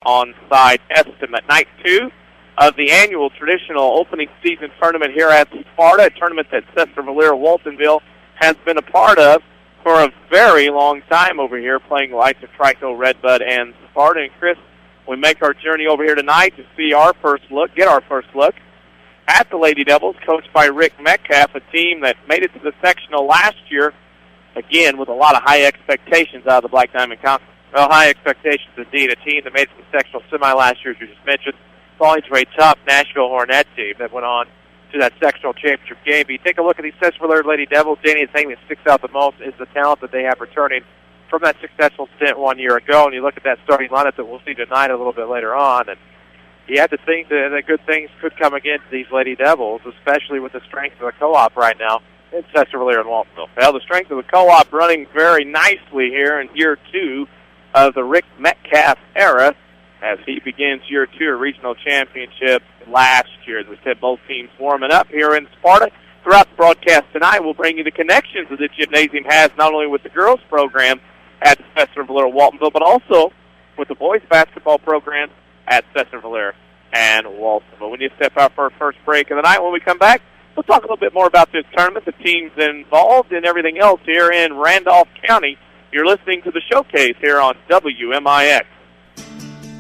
onside estimate. Night 2 of the annual traditional opening season tournament here at Sparta, a tournament that Sesser-Valier Waltonville has been a part of for a very long time over here, playing the likes of Trico, Redbud, and Sparta. And Chris, we make our journey over here tonight to see get our first look at the Lady Devils, coached by Rick Metcalf, a team that made it to the sectional last year, again, with a lot of high expectations out of the Black Diamond Conference. Well, high expectations indeed. A team that made it to the sectional semi last year, as you just mentioned, falling to a tough Nashville Hornet team that went on to that sectional championship game. But you take a look at these Sesser-Valier Lady Devils, Danny, the thing that sticks out the most is the talent that they have returning from that successful stint 1 year ago. And you look at that starting lineup that we'll see tonight a little bit later on, and you have to think that good things could come against these Lady Devils, especially with the strength of the co-op right now in Sesser-Valier and Waltonville. Well, the strength of the co-op running very nicely here in year 2 of the Rick Metcalf era, as he begins year 2 of regional championship last year. As we said, both teams warming up here in Sparta. Throughout the broadcast tonight, we'll bring you the connections that the gymnasium has, not only with the girls program at Sesser-Valier Waltonville, but also with the boys basketball program at Sesser-Valier and Waltonville. We need to step out for our first break of the night. When we come back, we'll talk a little bit more about this tournament, the teams involved, and everything else here in Randolph County. You're listening to the showcase here on WMIX.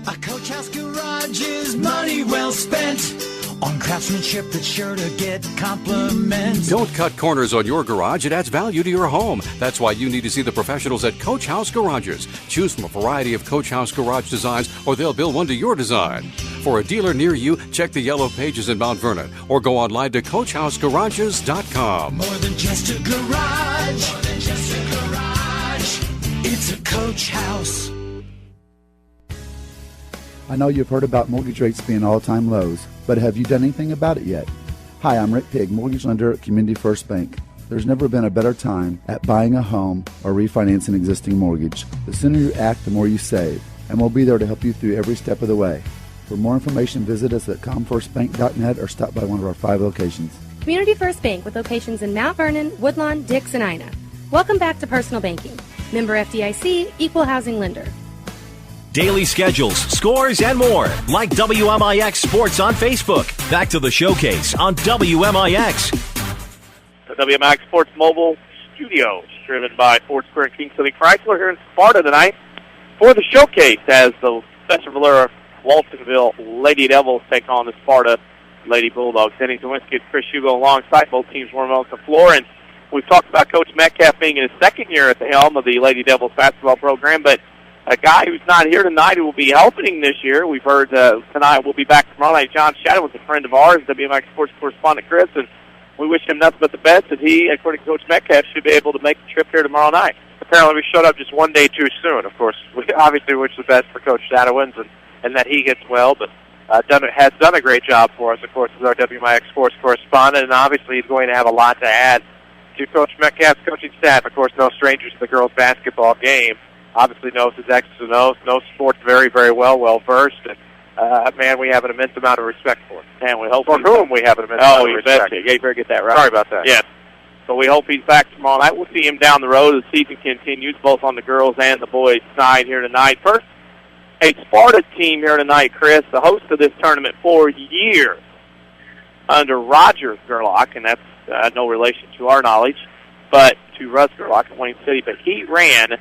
A Coach House Garage is money well spent on craftsmanship that's sure to get compliments. Don't cut corners on your garage. It adds value to your home. That's why you need to see the professionals at Coach House Garages. Choose from a variety of Coach House Garage designs, or they'll build one to your design. For a dealer near you, check the yellow pages in Mount Vernon, or go online to CoachHouseGarages.com. More than just a garage. More than just a garage. It's a Coach House. I know you've heard about mortgage rates being all-time lows, but have you done anything about it yet? Hi, I'm Rick Pigg, mortgage lender at Community First Bank. There's never been a better time at buying a home or refinancing an existing mortgage. The sooner you act, the more you save, and we'll be there to help you through every step of the way. For more information, visit us at comfirstbank.net or stop by one of our 5 locations. Community First Bank with locations in Mount Vernon, Woodlawn, Dix, and Ina. Welcome back to Personal Banking. Member FDIC, Equal Housing Lender. Daily schedules, scores, and more. Like WMIX Sports on Facebook. Back to the showcase on WMIX. The WMIX Sports Mobile Studios, driven by Ford Square and King City Chrysler here in Sparta tonight for the showcase as the Sesser-Valier Waltonville Lady Devils take on the Sparta Lady Bulldogs. Danny Czerwinski and Chris Hugo alongside, both teams warming up the floor. And we've talked about Coach Metcalf being in his second year at the helm of the Lady Devils basketball program, but a guy who's not here tonight who will be helping this year. We've heard tonight we'll be back tomorrow night. John Shadow was a friend of ours, WMIX Sports correspondent Chris, and we wish him nothing but the best. And he, according to Coach Metcalf, should be able to make the trip here tomorrow night. Apparently we showed up just one day too soon. Of course, we obviously wish the best for Coach Shadowins and that he gets well, but has done a great job for us, of course, as our WMIX Sports correspondent, and obviously he's going to have a lot to add to Coach Metcalf's coaching staff. Of course, no strangers to the girls' basketball game. Obviously knows his X's and O's, knows sports very, very well-versed. And, man, we have an immense amount of respect for him. And we hope for whom we have an immense amount of respect. Yeah, you better get that right. Sorry about that. Yes. So we hope he's back tomorrow night. We'll see him down the road as the season continues, both on the girls' and the boys' side here tonight. First, a Sparta team here tonight, Chris, the host of this tournament for years under Roger Gerlach, and that's no relation to our knowledge, but to Russ Gerlach in Wayne City. But he ran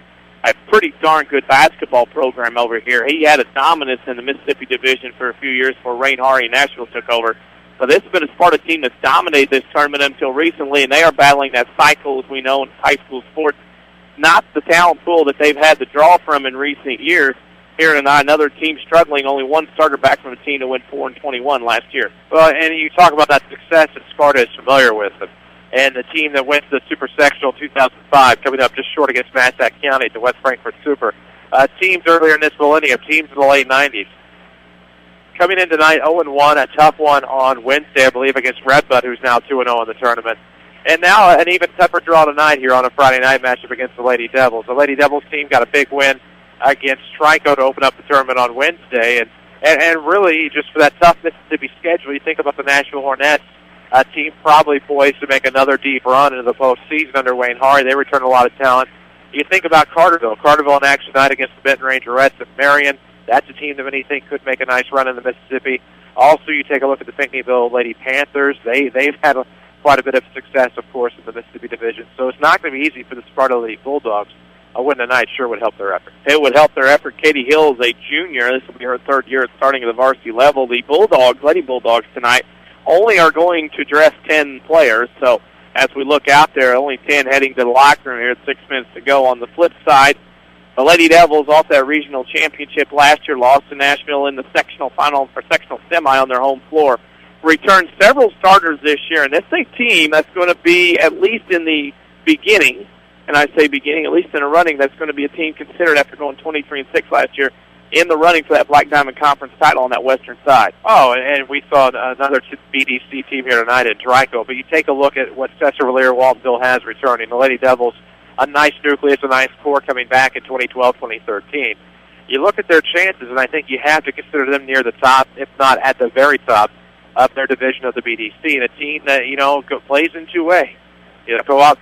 a pretty darn good basketball program over here. He had a dominance in the Mississippi Division for a few years before Rain Hari in Nashville took over. But this has been a Sparta team that's dominated this tournament until recently, and they are battling that cycle, as we know, in high school sports. Not the talent pool that they've had to draw from in recent years. Here tonight, another team struggling, only one starter back from a team that went 4-21 last year. Well, and you talk about that success that Sparta is familiar with. And the team that went to the Super Sectional 2005, coming up just short against Massac County at the West Frankfort Super. Teams earlier in this millennium, teams in the late 90s. Coming in tonight, 0-1, a tough one on Wednesday, I believe, against Redbud, who's now 2-0 in the tournament. And now an even tougher draw tonight here on a Friday night matchup against the Lady Devils. The Lady Devils team got a big win against Trico to open up the tournament on Wednesday. And really, just for that tough Mississippi schedule, you think about the Nashville Hornets, a team probably poised to make another deep run into the postseason under Wayne Hari. They return a lot of talent. You think about Carterville. Carterville in action tonight against the Benton Rangerettes at Marion. That's a team that many think could make a nice run in the Mississippi. Also, you take a look at the Pinckneyville Lady Panthers. They've had quite a bit of success, of course, in the Mississippi division. So it's not going to be easy for the Sparta Lady Bulldogs. A win tonight sure would help their effort. It would help their effort. Katie Hill is a junior. This will be her third year starting at the varsity level. The Lady Bulldogs tonight, only are going to dress 10 players. So as we look out there, only 10 heading to the locker room here at 6 minutes to go. On the flip side, the Lady Devils, off that regional championship last year, lost to Nashville in the sectional final or sectional semi on their home floor. Returned several starters this year, and this is a team that's going to be, at least in the beginning, and I say beginning, at least in a running, that's going to be a team considered after going 23-6 last year in the running for that Black Diamond Conference title on that western side. Oh, and we saw another BDC team here tonight at Trico, but you take a look at what Sesser-Valier Waltonville has returning. The Lady Devils, a nice nucleus, a nice core coming back in 2012, 2013. You look at their chances, and I think you have to consider them near the top, if not at the very top, of their division of the BDC, and a team that, plays in two-way. Go out,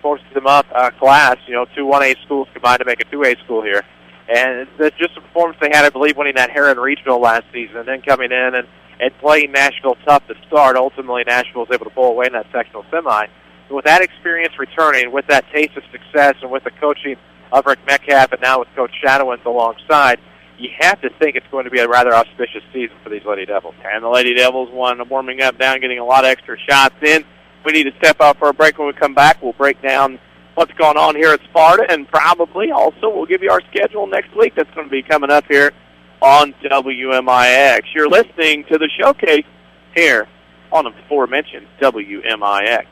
forces them up class, two 1A schools combined to make a 2A school here. And it's just a performance they had, I believe, winning that Heron Regional last season, and then coming in and playing Nashville tough to start. Ultimately, Nashville was able to pull away in that sectional semi. But with that experience returning, with that taste of success, and with the coaching of Rick Metcalf, and now with Coach Shadowins alongside, you have to think it's going to be a rather auspicious season for these Lady Devils. And the Lady Devils warming up down, getting a lot of extra shots in. We need to step out for a break. When we come back, we'll break down what's going on here at Sparta, and probably also we'll give you our schedule next week. That's going to be coming up here on WMIX. You're listening to the showcase here on the aforementioned WMIX.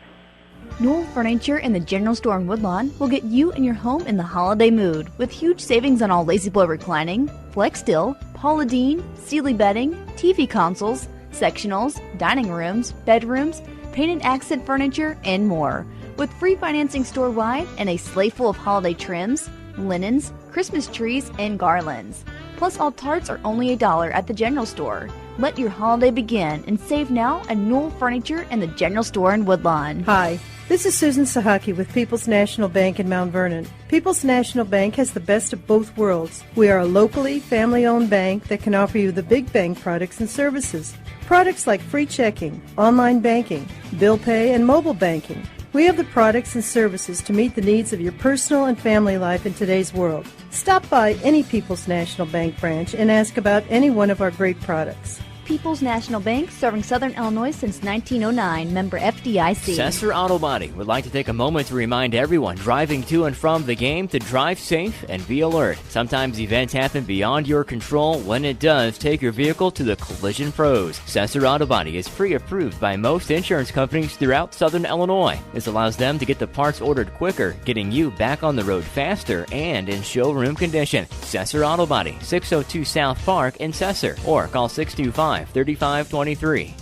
Newell Furniture and the General Store in Woodlawn will get you and your home in the holiday mood with huge savings on all Lazy Boy reclining, Flex Steel, Paula Deen, Sealy bedding, TV consoles, sectionals, dining rooms, bedrooms, painted accent furniture, and more. With free financing store-wide and a sleigh full of holiday trims, linens, Christmas trees, and garlands. Plus, all tarts are only $1 at the General Store. Let your holiday begin and save now at Newell Furniture and the General Store in Woodlawn. Hi, this is Susan Sahaki with People's National Bank in Mount Vernon. People's National Bank has the best of both worlds. We are a locally, family-owned bank that can offer you the big bank products and services. Products like free checking, online banking, bill pay, and mobile banking. We have the products and services to meet the needs of your personal and family life in today's world. Stop by any People's National Bank branch and ask about any one of our great products. People's National Bank, serving Southern Illinois since 1909, member FDIC. Sesser Auto Body would like to take a moment to remind everyone driving to and from the game to drive safe and be alert. Sometimes events happen beyond your control. When it does, take your vehicle to the Collision Pros. Sesser Auto Body is pre-approved by most insurance companies throughout Southern Illinois. This allows them to get the parts ordered quicker, getting you back on the road faster and in showroom condition. Sesser Auto Body, 602 South Park in Sesser, or call 625-3523.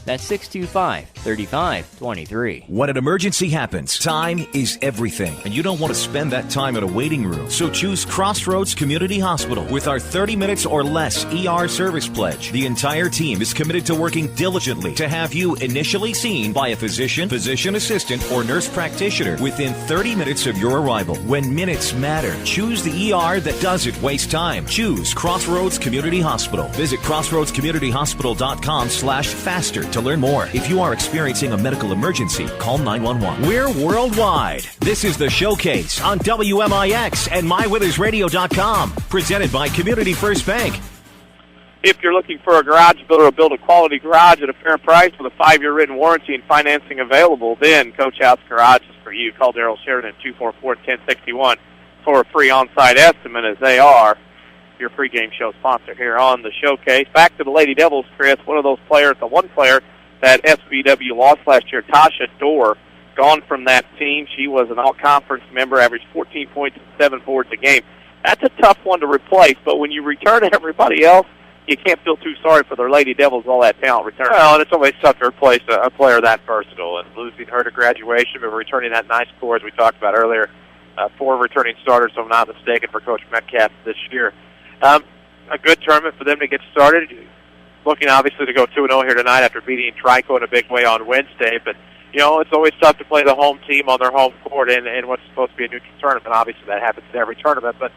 That's 625-3523. When an emergency happens, time is everything, and you don't want to spend that time in a waiting room. So choose Crossroads Community Hospital with our 30 minutes or less ER service pledge. The entire team is committed to working diligently to have you initially seen by a physician, physician assistant, or nurse practitioner within 30 minutes of your arrival. When minutes matter, choose the ER that doesn't waste time. Choose Crossroads Community Hospital. Visit crossroadscommunityhospital.com/faster to learn more. If you are experiencing a medical emergency, call 911. We're worldwide. This is the Showcase on WMIX and MyWithersRadio.com. Presented by Community First Bank. If you're looking for a garage builder to build a quality garage at a fair price with a 5-year written warranty and financing available, then Coach House Garage is for you. Call Darrell Sheridan at 244-1061 for a free on-site estimate, as they are your pregame show sponsor here on the Showcase. Back to the Lady Devils, Chris. One of those players, the one player that SVW lost last year, Tasha Dorr, gone from that team. She was an all-conference member, averaged 14 points and 7 boards a game. That's a tough one to replace, but when you return everybody else, you can't feel too sorry for their Lady Devils, all that talent return. Well, and it's always tough to replace a player that versatile, and losing her to graduation, but returning that nice core, as we talked about earlier. 4 returning starters, if I'm not mistaken, for Coach Metcalf this year. A good tournament for them to get started. Looking, obviously, to go 2-0 here tonight after beating Trico in a big way on Wednesday. But, it's always tough to play the home team on their home court in what's supposed to be a neutral tournament. Obviously, that happens in every tournament. But,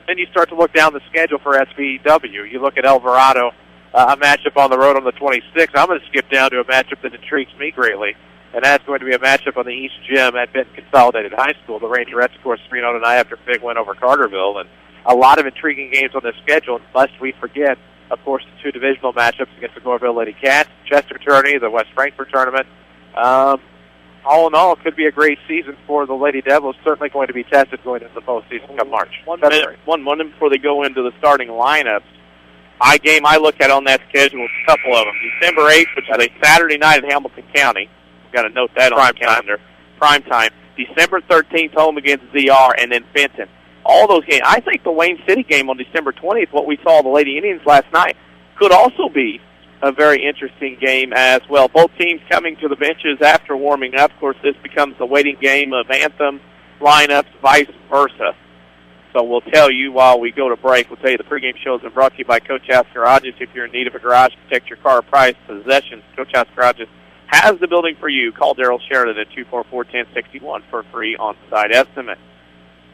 then you start to look down the schedule for SVW. You look at Alvarado, a matchup on the road on the 26th. I'm going to skip down to a matchup that intrigues me greatly, and that's going to be a matchup on the East Gym at Benton Consolidated High School. The Rangerettes, of course, 3-0 tonight after a big win over Carterville, and a lot of intriguing games on this schedule, lest we forget, of course, the two divisional matchups against the Goreville Lady Cats, Chester Tourney, the West Frankfort Tournament. All in all, it could be a great season for the Lady Devils. Certainly going to be tested going into the postseason come March. One minute before they go into the starting lineups. Game I look at on that schedule is a couple of them. December 8th, which is a Saturday night in Hamilton County. We've got to note that on the calendar. Prime time. December 13th, home against ZR, and then Benton. All those games. I think the Wayne City game on December 20th, what we saw the Lady Indians last night, could also be a very interesting game as well. Both teams coming to the benches after warming up. Of course, this becomes the waiting game of anthem lineups, vice versa. So we'll tell you while we go to break. We'll tell you the pregame show has been brought to you by Coach House Garages. If you're in need of a garage, protect your car, price, possessions, Coach House Garages has the building for you. Call Daryl Sheridan at 244-1061 for a free on-site estimate.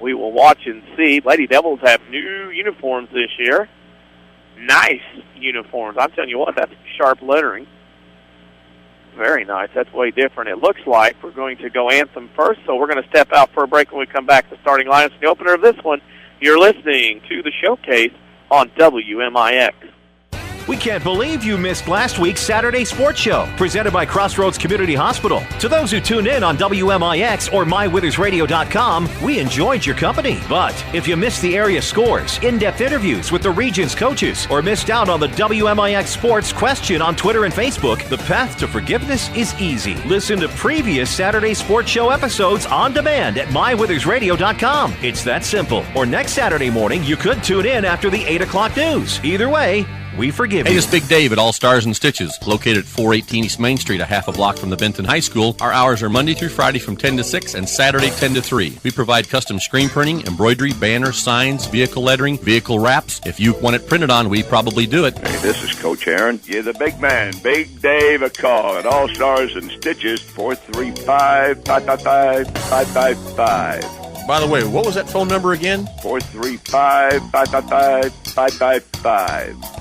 We will watch and see. Lady Devils have new uniforms this year. Nice uniforms. I'm telling you what, that's sharp lettering. Very nice. That's way different. It looks like we're going to go anthem first, so we're going to step out for a break. When we come back, the starting lineups. The opener of this one, you're listening to the showcase on WMIX. We can't believe you missed last week's Saturday Sports Show, presented by Crossroads Community Hospital. To those who tune in on WMIX or MyWithersRadio.com, we enjoyed your company. But if you missed the area scores, in-depth interviews with the region's coaches, or missed out on the WMIX Sports question on Twitter and Facebook, the path to forgiveness is easy. Listen to previous Saturday Sports Show episodes on demand at MyWithersRadio.com. It's that simple. Or next Saturday morning, you could tune in after the 8 o'clock news. Either way, we forgive you. Hey, this is Big Dave at All Stars and Stitches, located at 418 East Main Street, a half a block from the Benton High School. Our hours are Monday through Friday from 10 to 6 and Saturday 10 to 3. We provide custom screen printing, embroidery, banners, signs, vehicle lettering, vehicle wraps. If you want it printed on, we probably do it. Hey, this is Coach Aaron. Give the big man, Big Dave, a call at All Stars and Stitches, 435-555-555. By the way, what was that phone number again? 435-555-555.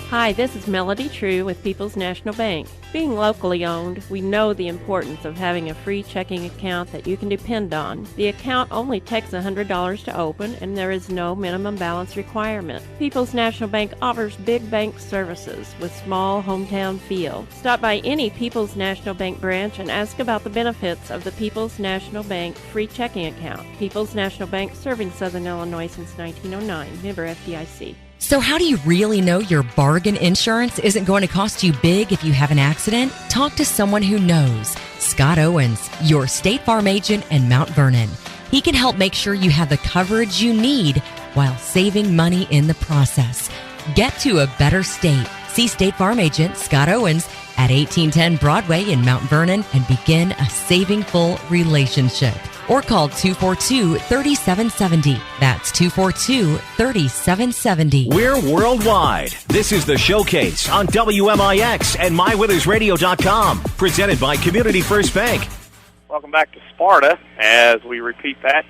Hi, this is Melody True with People's National Bank. Being locally owned, we know the importance of having a free checking account that you can depend on. The account only takes $100 to open, and there is no minimum balance requirement. People's National Bank offers big bank services with small hometown feel. Stop by any People's National Bank branch and ask about the benefits of the People's National Bank free checking account. People's National Bank, serving Southern Illinois since 1909. Member FDIC. So how do you really know your bargain insurance isn't going to cost you big if you have an accident? Talk to someone who knows. Scott Owens, your State Farm agent in Mount Vernon. He can help make sure you have the coverage you need while saving money in the process. Get to a better state. See State Farm agent Scott Owens at 1810 Broadway in Mount Vernon and begin a saving full relationship. Or call 242-3770. That's 242-3770. We're worldwide. This is the Showcase on WMIX and MyWithersRadio.com. Presented by Community First Bank. Welcome back to Sparta as we repeat that.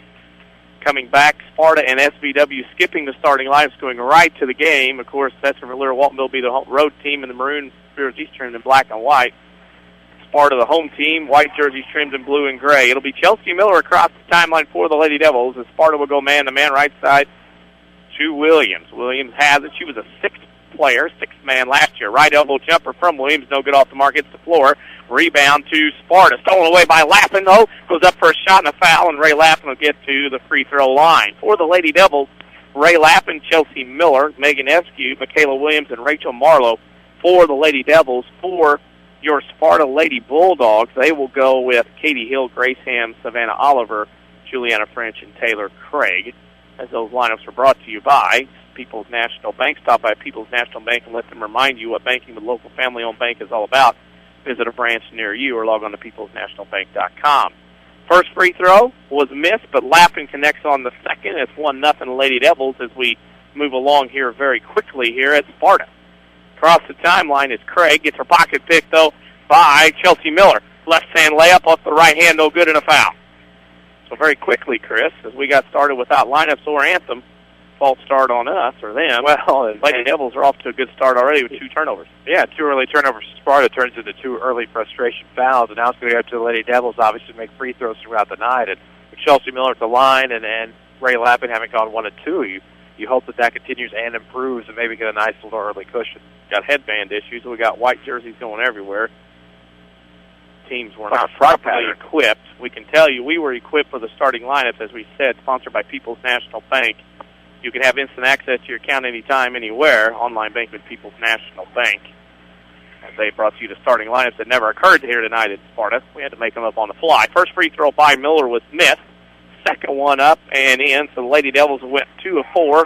Coming back, Sparta and SVW skipping the starting lineups, going right to the game. Of course, Sesser-Valier Waltonville will be the road team, and the maroon jerseys trimmed in black and white. Sparta, the home team, white jerseys trimmed in blue and gray. It'll be Chelsea Miller across the timeline for the Lady Devils, as Sparta will go man-to-man right side to Williams. Williams has it. She was a sixth man last year. Right elbow jumper from Williams, no good off the mark, hits the floor. Rebound to Sparta. Stolen away by Lappin, though. Goes up for a shot and a foul, and Ray Lappin will get to the free throw line. For the Lady Devils, Ray Lappin, Chelsea Miller, Megan Eskew, Michaela Williams, and Rachel Marlowe. For the Lady Devils, for your Sparta Lady Bulldogs, they will go with Katie Hill, Grace Ham, Savannah Oliver, Juliana French, and Taylor Craig. As those lineups are brought to you by People's National Bank. Stop by People's National Bank and let them remind you what banking with local family-owned bank is all about. Visit a branch near you or log on to peoplesnationalbank.com. First free throw was missed, but Lappin connects on the second. It's 1-0 Lady Devils as we move along here very quickly here at Sparta. Across the timeline is Craig. Gets her pocket picked, though, by Chelsea Miller. Left-hand layup off the right hand, no good, and a foul. So very quickly, Chris, as we got started without lineups or anthem, false start on us or them. Well, Lady Devils are off to a good start already with 2 turnovers. Yeah, 2 early turnovers. Sparta turns into 2 early frustration fouls, and now it's going to go up to the Lady Devils, obviously, to make free throws throughout the night. And with Chelsea Miller at the line and Ray Lappin having gone 1 and 2, you hope that continues and improves and maybe get a nice little early cushion. Got headband issues. We got white jerseys going everywhere. Teams were not properly equipped. We can tell you we were equipped for the starting lineups, as we said, sponsored by People's National Bank. You can have instant access to your account anytime, anywhere. Online bank with People's National Bank. And they brought you the starting lineups that never occurred here tonight at Sparta. We had to make them up on the fly. First free throw by Miller was missed. Second one up and in, so the Lady Devils went 2 of 4.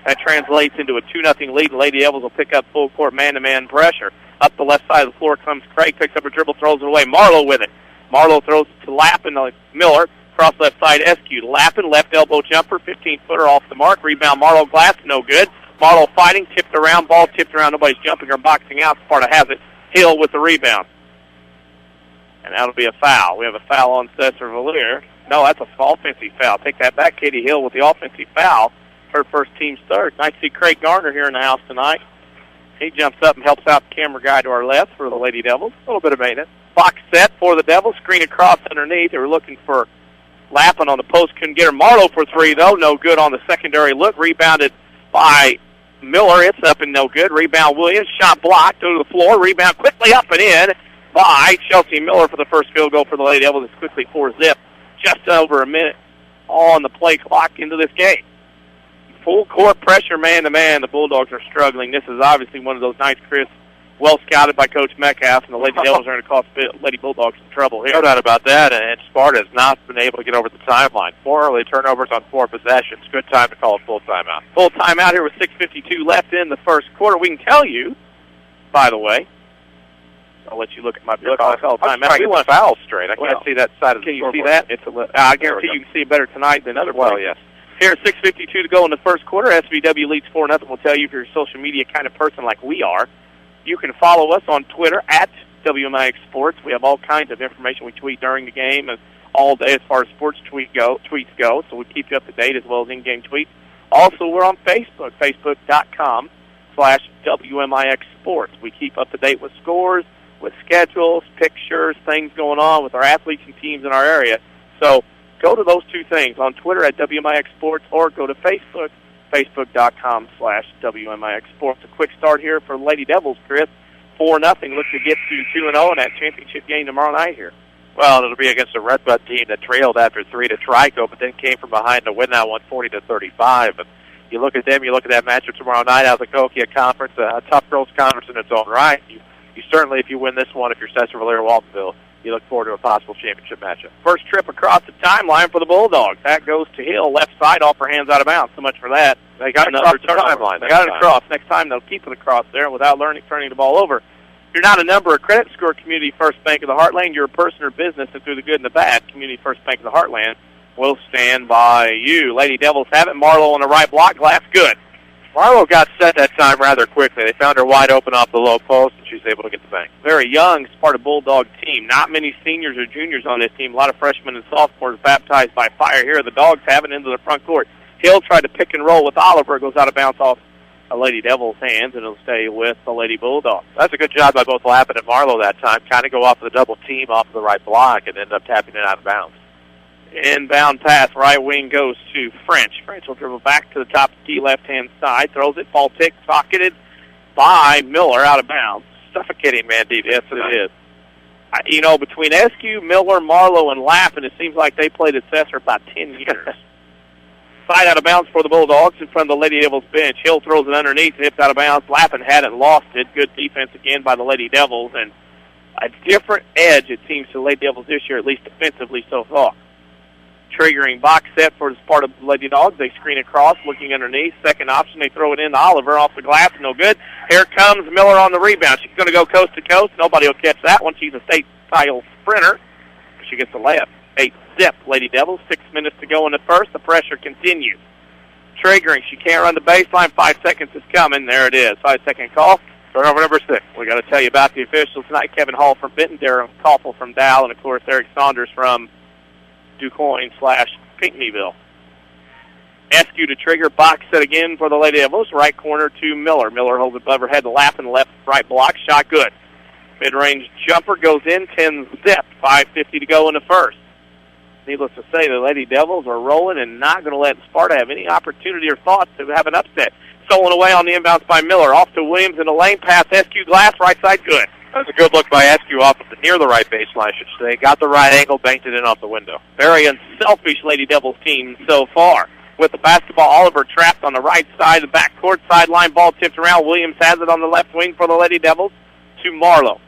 That translates into a 2-0 lead. The Lady Devils will pick up full court man-to-man pressure. Up the left side of the floor comes Craig, picks up a dribble, throws it away. Marlowe with it. Marlowe throws it to Lappin, Miller. Cross left side, SQ. Lappin, left elbow jumper, 15-footer off the mark. Rebound, Marlowe glass, no good. Marlowe fighting, tipped around, ball tipped around. Nobody's jumping or boxing out. Sparta has it. Hill with the rebound. And that'll be a foul. We have a foul on Sesser-Valier. No, that's an offensive foul. Take that back, Katie Hill with the offensive foul. Her first team's third. Nice to see Craig Garner here in the house tonight. He jumps up and helps out the camera guy to our left for the Lady Devils. A little bit of maintenance. Box set for the Devils. Screen across underneath. They were looking for Lappin on the post. Couldn't get her. Marlowe for 3, though. No good on the secondary look. Rebounded by Miller. It's up and no good. Rebound Williams. Shot blocked. Go to the floor. Rebound quickly up and in by Chelsea Miller for the first field goal for the Lady Devils. It's quickly 4-zip. Just over a minute on the play clock into this game. Full court pressure, man-to-man. The Bulldogs are struggling. This is obviously one of those nights, Chris, well scouted by Coach Metcalf, and the Lady Devils are going to cause Lady Bulldogs some trouble here. No doubt about that, and Sparta has not been able to get over the timeline. 4 early turnovers on 4 possessions. Good time to call a full timeout. Full timeout here with 6:52 left in the first quarter. We can tell you, by the way, I'll let you look at my big call timeout. We want fouls straight. I can't see that side of the scoreboard. Can you see that? I guarantee you can see it better tonight than other places. Well, yes. Here, 6:52 to go in the first quarter. SVW leads 4-0. We'll tell you if you're a social media kind of person like we are. You can follow us on Twitter at WMIX Sports. We have all kinds of information we tweet during the game and all day as far as sports tweets go. So we keep you up to date as well as in-game tweets. Also, we're on Facebook, facebook.com/WMIX Sports. We keep up to date with scores, with schedules, pictures, things going on with our athletes and teams in our area. So go to those 2 things, on Twitter at WMIX Sports or go to Facebook, facebook.com/WMIX Sports. A quick start here for Lady Devils, Chris. 4-0. Look to get to 2-0 in that championship game tomorrow night here. Well, it'll be against a Redbud team that trailed after 3 to Trico, but then came from behind to win that one 40-35. And you look at them, you look at that matchup tomorrow night out of the Cahokia Conference, a tough girls conference in its own right. You certainly, if you win this one, if you're Sesser-Valier or Waltonville, you look forward to a possible championship matchup. First trip across the timeline for the Bulldogs. That goes to Hill, left side, off her hands out of bounds. So much for that. They got it across the timeline. They got it across. Next time they'll keep it across there without turning the ball over. If you're not a number or credit score, Community First Bank of the Heartland, you're a person or business, and through the good and the bad, Community First Bank of the Heartland will stand by you. Lady Devils have it. Marlowe on the right block. Glass good. Marlowe got set that time rather quickly. They found her wide open off the low post, and she was able to get the bank. Very young Sparta Bulldog team. Not many seniors or juniors on this team. A lot of freshmen and sophomores baptized by fire here. The Dogs have it into the front court. Hill tried to pick and roll with Oliver. It goes out of bounds off a Lady Devils' hands, and it'll stay with the Lady Bulldogs. That's a good job by both Lappin and Marlowe that time. Kind of go off of the double team off of the right block and end up tapping it out of bounds. Inbound pass, right wing goes to French. French will dribble back to the top of the key left-hand side, throws it, ball tick, pocketed by Miller out of bounds. Suffocating man deep. Yes, it is. You know, between SQ, Miller, Marlowe, and Lappin, it seems like they played at Sesser about 10 years. Side out of bounds for the Bulldogs in front of the Lady Devils bench. Hill throws it underneath, hipped out of bounds. Lappin hadn't lost it. Good defense again by the Lady Devils, and a different edge, it seems, to the Lady Devils this year, at least defensively so far. Triggering box set for the Sparta Lady Dogs. They screen across, looking underneath. Second option, they throw it in to Oliver off the glass. No good. Here comes Miller on the rebound. She's going to go coast to coast. Nobody will catch that one. She's a state title sprinter. She gets the layup. 8-zip, Lady Devils. 6 minutes to go in the first. The pressure continues. Triggering. She can't run the baseline. 5 seconds is coming. There it is. 5-second call. Turnover number 6. We got to tell you about the officials tonight. Kevin Hall from Benton, Darren Koffel from Dow, and of course Eric Saunders from DuQuoin/Pinckneyville. Eskew to trigger, box set again for the Lady Devils. Right corner to Miller. Miller holds it above her head, the lap and left right block. Shot good. Mid-range jumper goes in, 10-zip. 5:50 to go in the first. Needless to say, the Lady Devils are rolling and not going to let Sparta have any opportunity or thought to have an upset. Stolen away on the inbounds by Miller. Off to Williams in the lane. Pass Eskew, glass, right side, good. That was a good look by Eskew off of near the right baseline, I should say. Got the right angle, banked it in off the window. Very unselfish Lady Devils team so far. With the basketball, Oliver trapped on the right side of the backcourt. Sideline ball tipped around. Williams has it on the left wing for the Lady Devils to Marlowe.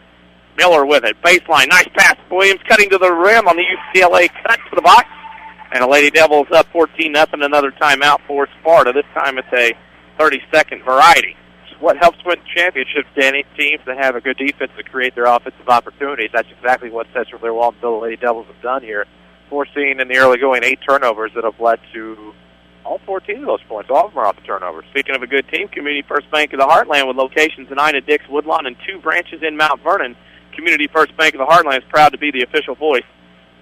Miller with it. Baseline. Nice pass. Williams cutting to the rim on the UCLA cut to the box. And the Lady Devils up 14-0. Another timeout for Sparta. This time it's a 30-second variety. What helps win championships, Danny, teams that have a good defense to create their offensive opportunities. That's exactly what Sesser-Valier, Waltonville Lady Devils have done here. Forcing in the early going 8 turnovers that have led to all 14 of those points. All of them are off the turnovers. Speaking of a good team, Community First Bank of the Heartland with locations in Ina, Dix, Woodlawn, and 2 branches in Mount Vernon. Community First Bank of the Heartland is proud to be the official voice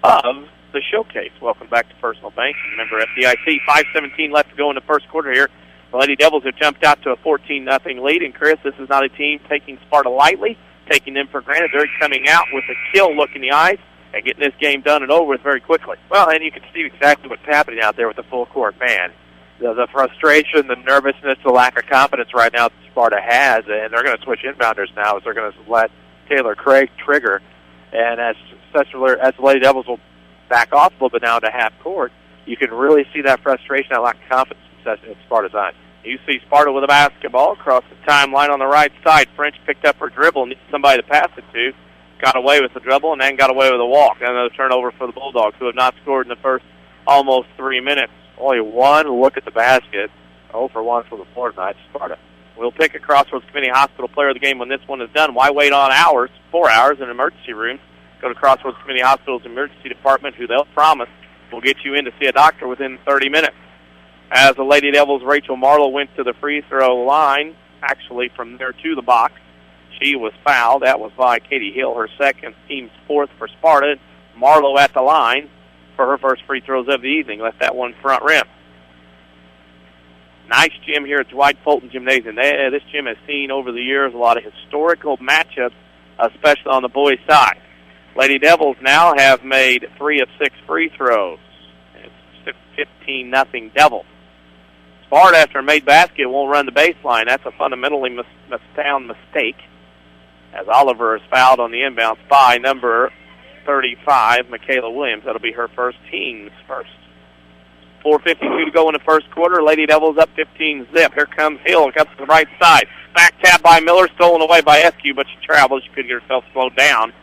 of the showcase. Welcome back to Personal Banking. Remember FDIC, 5:17 left to go in the first quarter here. The Lady Devils have jumped out to a 14-0 lead. And, Chris, this is not a team taking Sparta lightly, taking them for granted. They're coming out with a kill look in the eyes and getting this game done and over with very quickly. Well, and you can see exactly what's happening out there with the full court man. The frustration, the nervousness, the lack of confidence right now that Sparta has, and they're going to switch inbounders now as they're going to let Taylor Craig trigger. And as the Lady Devils will back off a little bit now to half court, you can really see that frustration, that lack of confidence in Sparta's eyes. You see Sparta with a basketball across the timeline on the right side. French picked up her dribble, needs somebody to pass it to. Got away with the dribble and then got away with a walk. Another turnover for the Bulldogs, who have not scored in the first almost 3 minutes. Only one look at the basket. 0 for 1 for the floor tonight, Sparta. We'll pick a Crossroads Community Hospital player of the game when this one is done. Why wait on hours, 4 hours in emergency rooms? Go to Crossroads Community Hospital's emergency department, who they'll promise will get you in to see a doctor within 30 minutes. As the Lady Devils, Rachel Marlowe went to the free throw line, actually from there to the box. She was fouled. That was by Katie Hill, her second, team's 4th for Sparta. Marlowe at the line for her first free throws of the evening. Left that one front rim. Nice gym here at Dwight Fulton Gymnasium. This gym has seen over the years a lot of historical matchups, especially on the boys' side. Lady Devils now have made 3 of 6 free throws. It's 15-0 Devils. Sparta, after a made basket, won't run the baseline. That's a fundamentally sound mistake, as Oliver is fouled on the inbounds by number 35, Michaela Williams. That'll be her first, team's first. 4:52 to go in the first quarter. Lady Devils up 15-0. Here comes Hill. Comes to the right side. Back tap by Miller, stolen away by Eskew, but she travels. She couldn't get herself slowed down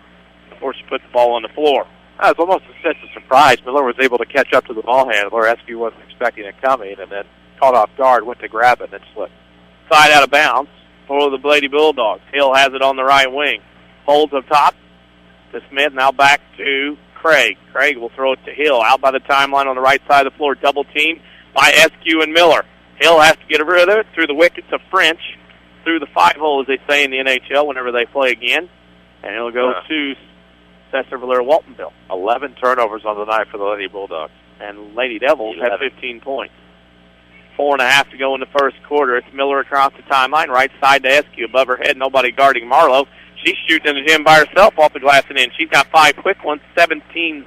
before she put the ball on the floor. It was almost a sense of surprise. Miller was able to catch up to the ball handler. Eskew wasn't expecting it coming, and then caught off guard, went to grab it, and then slipped. Side out of bounds for the Lady Bulldogs. Hill has it on the right wing. Holds up top to Smith. Now back to Craig. Craig will throw it to Hill. Out by the timeline on the right side of the floor. Double team by Eskew and Miller. Hill has to get rid of it through the wickets of French. Through the 5-hole, as they say in the NHL, whenever they play again. And it'll go to Sesser-Valier Waltonville. 11 turnovers on the night for the Lady Bulldogs. And Lady Devils have 15 points. 4.5 to go in the first quarter. It's Miller across the timeline, right side to Eskew. Above her head, nobody guarding Marlowe. She's shooting in the gym by herself off the glass and in. She's got 5 quick ones, 17-0.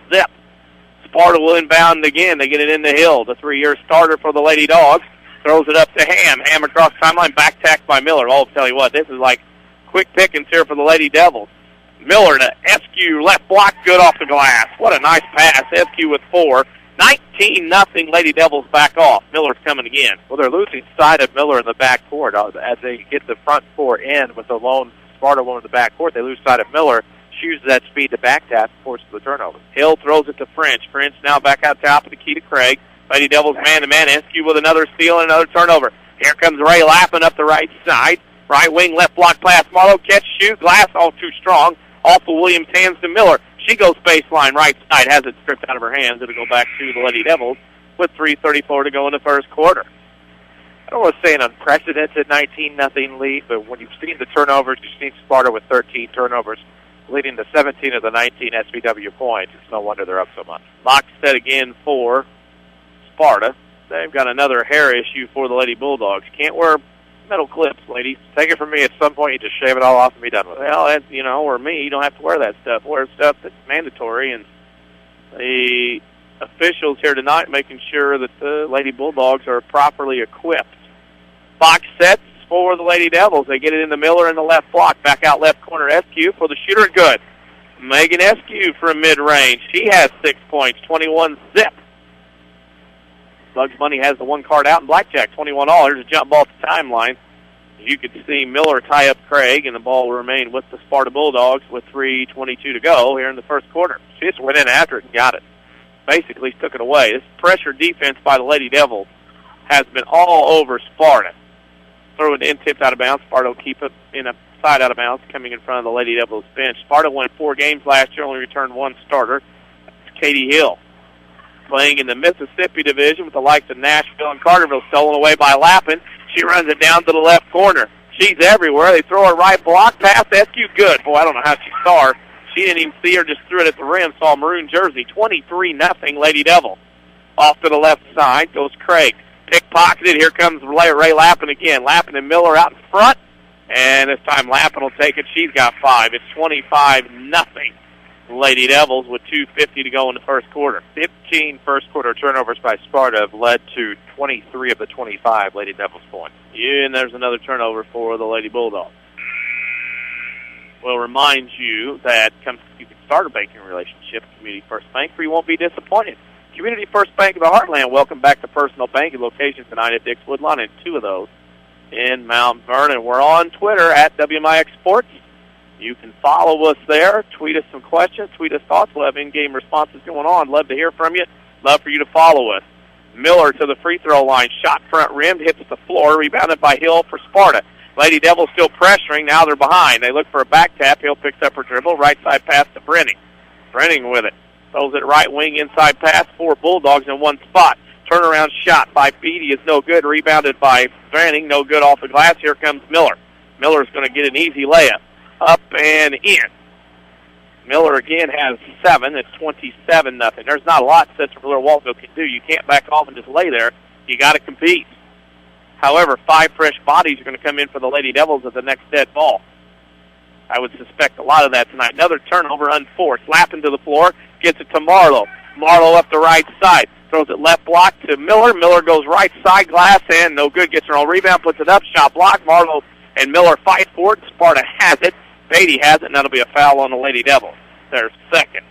Sparta will inbound again. They get it in the Hill. The 3-year starter for the Lady Dogs throws it up to Ham. Ham across the timeline, back tacked by Miller. I'll tell you what, this is like quick pickings here for the Lady Devils. Miller to Eskew, left block, good off the glass. What a nice pass. Eskew with 4. 19-0 Lady Devils back off. Miller's coming again. Well, they're losing sight of Miller in the backcourt. As they get the front 4 in with the lone Sparta one in the backcourt, they lose sight of Miller. She uses that speed to back tap, forces the turnover. Hill throws it to French. French now back out top of the key to Craig. Lady Devils man-to-man. Eskew with another steal and another turnover. Here comes Ray Lappin up the right side. Right wing, left block pass. Marlowe catch, shoot, glass all too strong. Off of Williams' hands to Miller. She goes baseline right side, has it stripped out of her hands. It'll go back to the Lady Devils with 3:34 to go in the first quarter. I don't want to say an unprecedented 19-0 lead, but when you've seen the turnovers, you've seen Sparta with 13 turnovers. leading to 17 of the 19 SVW points. It's no wonder they're up so much. Lock set again for Sparta. They've got another hair issue for the Lady Bulldogs. Can't wear metal clips, ladies. Take it from me, at some point you just shave it all off and be done with it. Well, that's, or me, you don't have to wear that stuff. Wear stuff that's mandatory, and the officials here tonight making sure that the Lady Bulldogs are properly equipped. Box sets for the Lady Devils. They get it into Miller in the left block. Back out left corner, Eskew for the shooter. Good. Megan Eskew from mid-range. She has 6 points, 21-zip. Bugs Bunny has the one card out in blackjack, 21 all. Here's a jump ball at the timeline. You could see Miller tie up Craig, and the ball will remain with the Sparta Bulldogs with 3:22 to go here in the first quarter. She just went in after it and got it. Basically took it away. This pressure defense by the Lady Devils has been all over Sparta. Throw it in, tipped out of bounds. Sparta will keep it in a side out of bounds, coming in front of the Lady Devils bench. Sparta won 4 games last year, only returned 1 starter. That's Katie Hill. Playing in the Mississippi division with the likes of Nashville and Carterville, stolen away by Lappin. She runs it down to the left corner. She's everywhere. They throw her right block pass. Eskew good. Boy, I don't know how she saw her. She didn't even see her, just threw it at the rim. Saw a maroon jersey. 23-0 Lady Devil. Off to the left side goes Craig. Pickpocketed. Here comes Ray Lappin again. Lappin and Miller out in front. And this time Lappin will take it. She's got 5. It's 25-0. Lady Devils with 2:50 to go in the first quarter. 15 first-quarter turnovers by Sparta have led to 23 of the 25 Lady Devils points. Yeah, and there's another turnover for the Lady Bulldogs. We'll remind you that you can start a banking relationship with Community First Bank, where you won't be disappointed. Community First Bank of the Heartland, welcome back to personal banking locations tonight at Dix Woodlawn and 2 of those in Mount Vernon. We're on Twitter at WMIX Sports. You can follow us there. Tweet us some questions. Tweet us thoughts. We'll have in-game responses going on. Love to hear from you. Love for you to follow us. Miller to the free throw line. Shot front rim. Hits the floor. Rebounded by Hill for Sparta. Lady Devils still pressuring. Now they're behind. They look for a back tap. Hill picks up her dribble. Right side pass to Brenning. Brenning with it. Throws it right wing. Inside pass. 4 Bulldogs in one spot. Turnaround shot by Beatty is no good. Rebounded by Brenning. No good off the glass. Here comes Miller. Miller's going to get an easy layup. Up and in. Miller again has 7. It's 27-0. There's not a lot Sesser-Valier Waltonville can do. You can't back off and just lay there. You got to compete. However, 5 fresh bodies are going to come in for the Lady Devils at the next dead ball. I would suspect a lot of that tonight. Another turnover unforced. Lappin to the floor. Gets it to Marlowe. Marlowe up the right side. Throws it left block to Miller. Miller goes right side glass and no good. Gets her own rebound. Puts it up. Shot block. Marlowe and Miller fight for it. Sparta has it. Beatty has it, and that'll be a foul on the Lady Devils. Their second.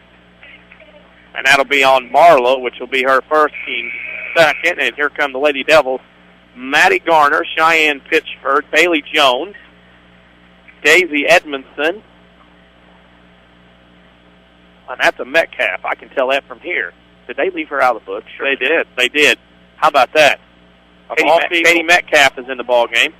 And that'll be on Marlowe, which will be her first, team second. And here come the Lady Devils. Maddie Garner, Cheyenne Pitchford, Bailey Jones, Daisy Edmondson. And that's a Metcalf. I can tell that from here. Did they leave her out of the book? Sure. They did. They did. How about that? Katie Metcalf is in the ball game.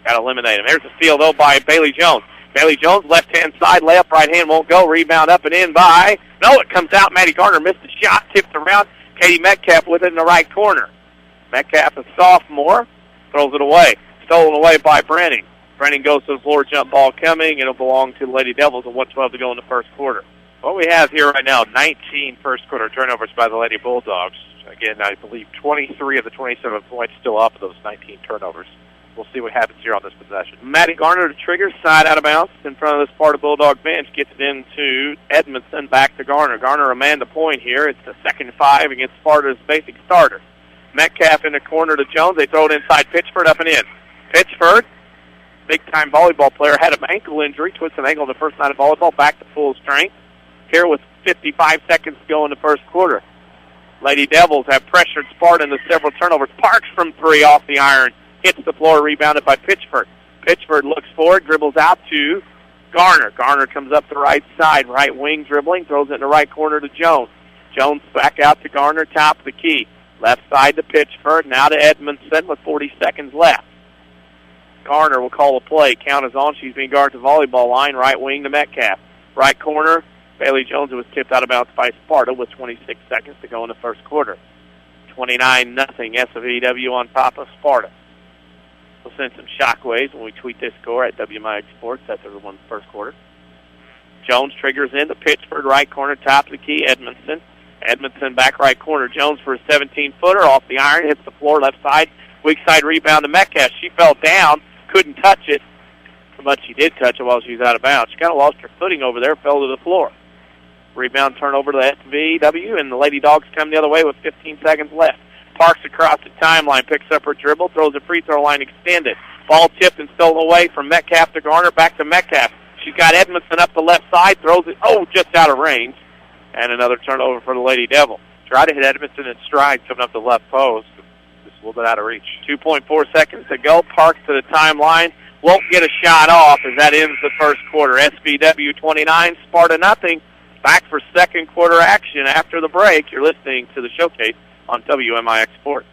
Got to eliminate him. There's a steal, though, by Bailey Jones. Bailey Jones, left-hand side, layup, right hand won't go. Rebound up and in by... No, it comes out. Maddie Garner missed the shot, tipped around. Katie Metcalf with it in the right corner. Metcalf, a sophomore, throws it away. Stolen away by Brenning. Brenning goes to the floor, jump ball coming. It'll belong to the Lady Devils and 1:12 to go in the first quarter. What we have here right now, 19 first-quarter turnovers by the Lady Bulldogs. Again, I believe 23 of the 27 points still off of those 19 turnovers. We'll see what happens here on this possession. Maddie Garner to trigger, side out of bounds in front of the Sparta Bulldog bench. Gets it into Edmondson, back to Garner. Garner a man to point here. It's the second 5 against Sparta's basic starter. Metcalf in the corner to Jones. They throw it inside Pitchford, up and in. Pitchford, big-time volleyball player, had an ankle injury, twisted ankle the first night of volleyball, back to full strength. Here with 55 seconds to go in the first quarter. Lady Devils have pressured Sparta into several turnovers. Parks from 3 off the iron. Hits the floor, rebounded by Pitchford. Pitchford looks forward, dribbles out to Garner. Garner comes up the right side, right wing dribbling, throws it in the right corner to Jones. Jones back out to Garner, top of the key. Left side to Pitchford, now to Edmondson with 40 seconds left. Garner will call a play. Count is on. She's being guarded to the volleyball line, right wing to Metcalf. Right corner, Bailey Jones, who was tipped out of bounds by Sparta with 26 seconds to go in the first quarter. 29-0 SVW on top of Sparta. We'll send some shockwaves when we tweet this score at WMIX Sports. That's everyone's first quarter. Jones triggers in the Pittsford right corner, top of the key, Edmondson. Edmondson back right corner. Jones for a 17-footer off the iron, hits the floor left side. Weak side rebound to Metcalf. She fell down, couldn't touch it, but she did touch it while she was out of bounds. She kind of lost her footing over there, fell to the floor. Rebound turnover to the SVW, and the Lady Dogs come the other way with 15 seconds left. Parks across the timeline, picks up her dribble, throws a free throw line extended. Ball tipped and stolen away from Metcalf to Garner, back to Metcalf. She's got Edmondson up the left side, throws it, just out of range. And another turnover for the Lady Devils. Try to hit Edmondson in stride coming up the left post. Just a little bit out of reach. 2.4 seconds to go. Parks to the timeline. Won't get a shot off as that ends the first quarter. SVW 29, Sparta nothing. Back for second quarter action after the break. You're listening to the showcase on WMIX Sports.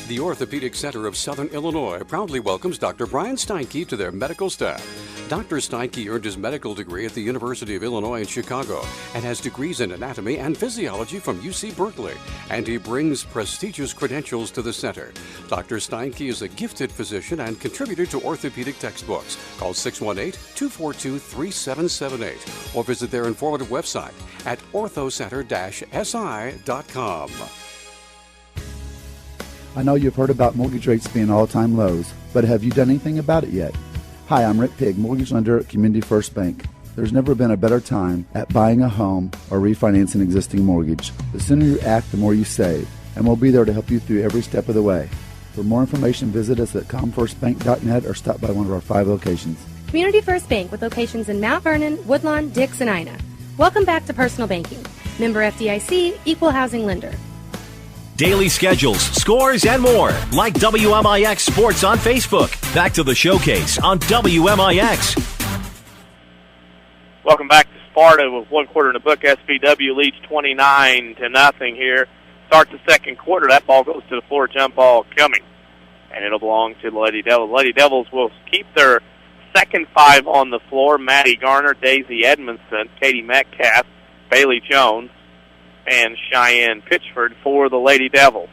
The Orthopedic Center of Southern Illinois proudly welcomes Dr. Brian Steinke to their medical staff. Dr. Steinke earned his medical degree at the University of Illinois in Chicago and has degrees in anatomy and physiology from UC Berkeley, and he brings prestigious credentials to the center. Dr. Steinke is a gifted physician and contributor to orthopedic textbooks. Call 618-242-3778 or visit their informative website at orthocenter-si.com. I know you've heard about mortgage rates being all-time lows, but have you done anything about it yet? Hi, I'm Rick Pigg, mortgage lender at Community First Bank. There's never been a better time at buying a home or refinancing an existing mortgage. The sooner you act, the more you save, and we'll be there to help you through every step of the way. For more information, visit us at comfirstbank.net or stop by one of our 5 locations. Community First Bank with locations in Mount Vernon, Woodlawn, Dix, and Ina. Welcome back to Personal Banking. Member FDIC, Equal Housing Lender. Daily schedules, scores, and more. Like WMIX Sports on Facebook. Back to the showcase on WMIX. Welcome back to Sparta with 1 quarter in the book. SVW leads 29-0 here. Starts the second quarter. That ball goes to the floor. Jump ball coming. And it'll belong to the Lady Devils. Lady Devils will keep their second 5 on the floor. Maddie Garner, Daisy Edmondson, Katie Metcalf, Bailey Jones, and Cheyenne Pitchford for the Lady Devils.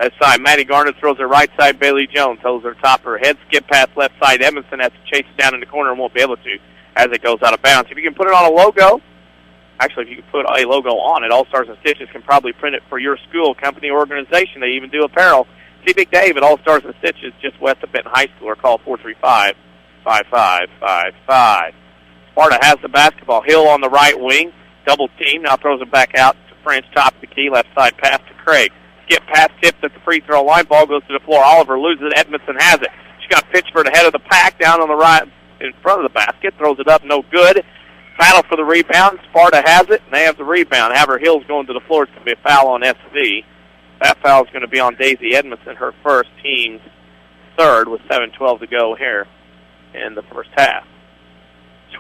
That side, Maddie Garner throws her right side, Bailey Jones holds her top of her head, skip past left side. Edmondson has to chase it down in the corner and won't be able to as it goes out of bounds. If you can put it on a logo, actually if you can put a logo on it, All Stars and Stitches can probably print it for your school, company, organization. They even do apparel. See Big Dave at All Stars and Stitches just west of Benton High School or call 435-5555. Sparta has the basketball. Hill on the right wing. Double team, now throws it back out to French, top of the key, left side pass to Craig. Skip pass, tipped at the free throw line, ball goes to the floor. Oliver loses it, Edmondson has it. She got Pitchford ahead of the pack, down on the right in front of the basket, throws it up, no good. Battle for the rebound, Sparta has it, and they have the rebound. Haver Hill's going to the floor, it's going to be a foul on SV. That foul is going to be on Daisy Edmondson, her first, team's third, with 7:12 to go here in the first half.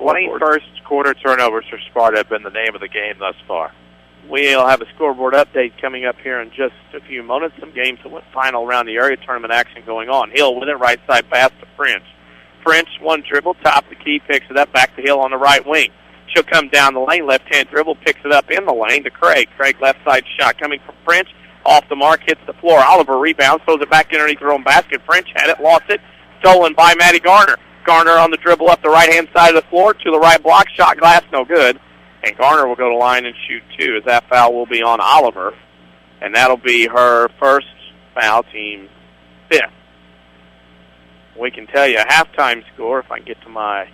21st quarter turnovers for Sparta have been the name of the game thus far. We'll have a scoreboard update coming up here in just a few moments. Some games that went final around the area tournament action going on. Hill with it, right side pass to French. French, one dribble, top of the key, picks it up, back to Hill on the right wing. She'll come down the lane, left-hand dribble, picks it up in the lane to Craig. Craig left side shot coming from French, off the mark, hits the floor. Oliver rebounds, throws it back underneath her own basket. French had it, lost it, stolen by Maddie Garner. Garner on the dribble up the right-hand side of the floor to the right block. Shot glass, no good. And Garner will go to line and shoot 2 as that foul will be on Oliver. And that'll be her first foul, team 5th. We can tell you a halftime score if I can get to my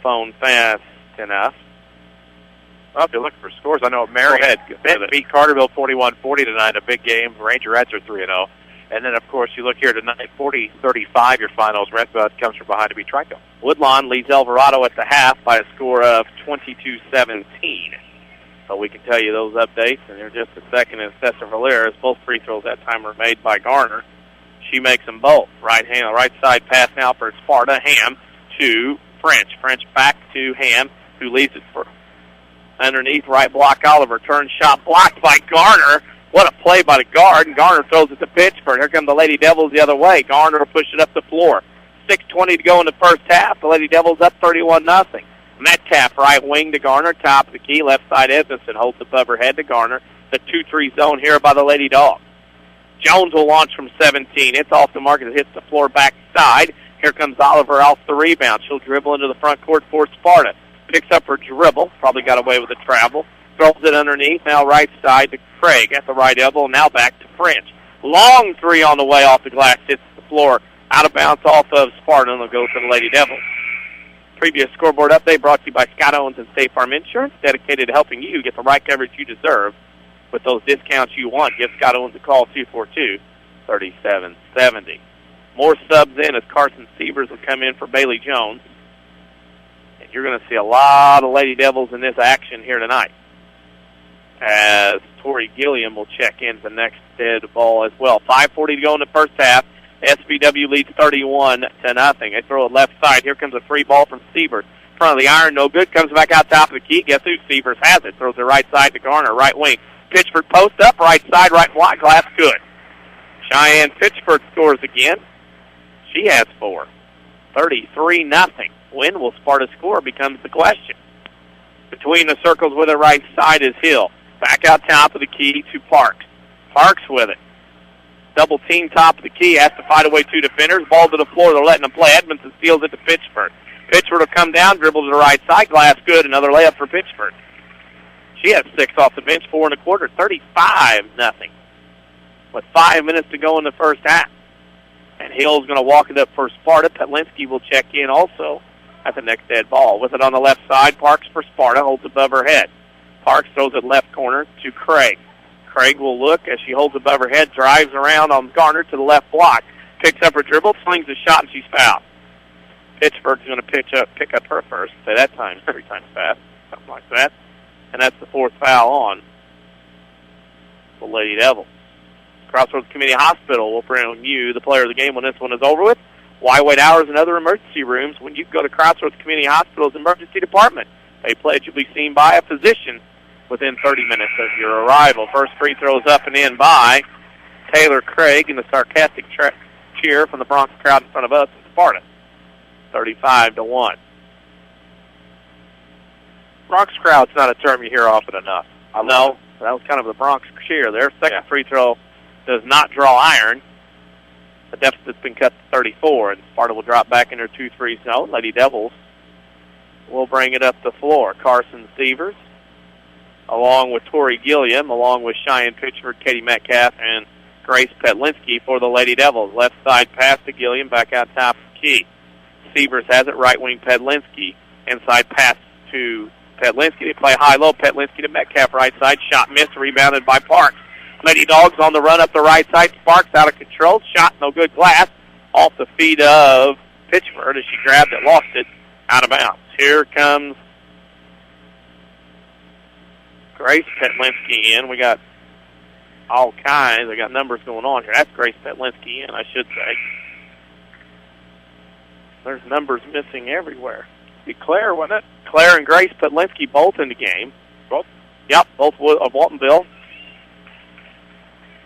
phone fast enough. Well, if you're looking for scores, I know Mary beat Carterville 41-40 tonight, a big game. Rangerettes are 3-0. And then, of course, you look here tonight, 40-35, your finals. Redbud comes from behind to beat Trico. Woodlawn leads Alvarado at the half by a score of 22-17. So we can tell you those updates, and they're just a second as Sesser-Valier, as both free throws that time were made by Garner. She makes them both. Right side pass now for Sparta. Ham to French. French back to Ham, who leaves it for underneath right block. Oliver turns shot blocked by Garner. What a play by the guard, and Garner throws it to Pittsford. Here come the Lady Devils the other way. Garner will push it up the floor. 6:20 to go in the first half. The Lady Devils up 31-0. Metcalf right wing to Garner, top of the key, left side Edmondson holds above her head to Garner. The 2-3 zone here by the Lady Dogs. Jones will launch from 17. It's off the mark. It hits the floor backside. Here comes Oliver off the rebound. She'll dribble into the front court for Sparta. Picks up her dribble. Probably got away with the travel. Throws it underneath. Now right side to Craig at the right elbow. Now back to French. Long three on the way off the glass. Hits the floor. Out of bounds off of Sparta. And they'll go to the Lady Devils. Previous scoreboard update brought to you by Scott Owens and State Farm Insurance, dedicated to helping you get the right coverage you deserve with those discounts you want. Give Scott Owens a call, 242-3770. More subs in as Carson Sievers will come in for Bailey Jones. And you're going to see a lot of Lady Devils in this action here tonight, as Tori Gilliam will check in the next dead ball as well. 5:40 to go in the first half. SVW leads 31-0. They throw it left side. Here comes a free ball from Sievers. Front of the iron, no good. Comes back out top of the key. Guess who? Sievers has it. Throws it right side to Garner, right wing. Pitchford post up, right side, right block. Glass good. Cheyenne Pitchford scores again. She has 4. 33-0. When will Sparta score becomes the question. Between the circles with it right side is Hill. Back out top of the key to Parks. Parks with it. Double team top of the key, has to fight away 2 defenders. Ball to the floor, they're letting them play. Edmondson steals it to Pitchford. Pitchford will come down, dribble to the right side. Glass good, another layup for Pitchford. She has 6 off the bench, 4 1/4, 35-0. With 5 minutes to go in the first half. And Hill's going to walk it up for Sparta. Petlinski will check in also at the next dead ball. With it on the left side, Parks for Sparta, holds above her head. Parks throws it left corner to Craig. Craig will look as she holds above her head, drives around on Garner to the left block, picks up her dribble, slings a shot, and she's fouled. Pittsburgh's going to pick up her first. Say that time, every time's fast, something like that. And that's the 4th foul on the Lady Devils. Crossroads Community Hospital will bring you the player of the game when this one is over with. Why wait hours in other emergency rooms when you can go to Crossroads Community Hospital's emergency department? A pledge will be seen by a physician within 30 minutes of your arrival. First free throws up and in by Taylor Craig, and the sarcastic cheer from the Bronx crowd in front of us in Sparta. 35-1. Bronx crowd's not a term you hear often enough. No, that was kind of the Bronx cheer. Their second free throw does not draw iron. The deficit's been cut to 34, and Sparta will drop back in their 2-3 zone. Lady Devils will bring it up the floor. Carson Sievers, along with Tori Gilliam, along with Cheyenne Pitchford, Katie Metcalf, and Grace Petlinski for the Lady Devils. Left side pass to Gilliam, back out top of the key. Sievers has it, right wing Petlinski. Inside pass to Petlinski. They play high-low. Petlinski to Metcalf, right side. Shot missed, rebounded by Parks. Lady Dogs on the run up the right side. Sparks out of control. Shot, no good. Glass off the feet of Pitchford as she grabbed it, lost it, out of bounds. Here comes Grace Petlinski in. We got all kinds. We got numbers going on here. That's Grace Petlinski in, I should say. There's numbers missing everywhere. Be Claire, wasn't it? Claire and Grace Petlinski both in the game. Both? Yep, both of Waltonville.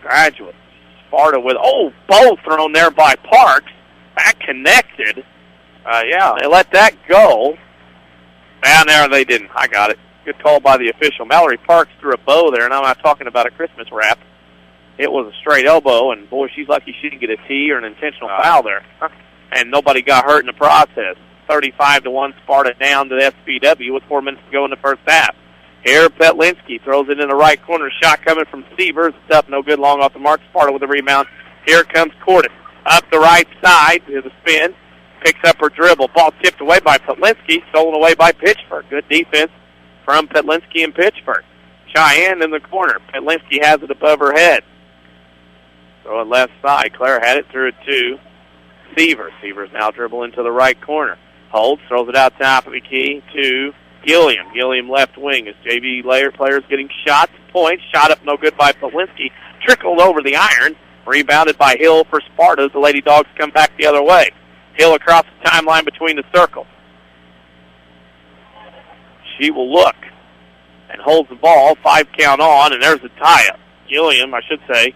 Graduates. Sparta with, both thrown there by Parks. Back connected. Yeah, they let that go. Down there they didn't. I got it. Good call by the official. Mallory Parks threw a bow there, and I'm not talking about a Christmas wrap. It was a straight elbow, and boy, she's lucky she didn't get a tee or an intentional foul there. And nobody got hurt in the process. 35-1 Sparta down to the SVW with 4 minutes to go in the first half. Here, Petlinski throws it in the right corner. Shot coming from Sievers. It's up, no good, long off the mark. Sparta with the rebound. Here comes Cordis. Up the right side to the spin. Picks up her dribble. Ball tipped away by Petlinski. Stolen away by Pitchford. Good defense from Petlinski and Pitchford. Cheyenne in the corner. Petlinski has it above her head. Throw it left side. Claire had it, threw it to Sievers. Sievers now dribble into the right corner. Holds, throws it out top of the key to Gilliam. Gilliam left wing as JV players getting shots, points. Shot up no good by Petlinski. Trickled over the iron. Rebounded by Hill for Sparta as the Lady Dogs come back the other way. Hill across the timeline between the circles. She will look and holds the ball. 5 count on, and there's the tie-up. Gilliam, I should say,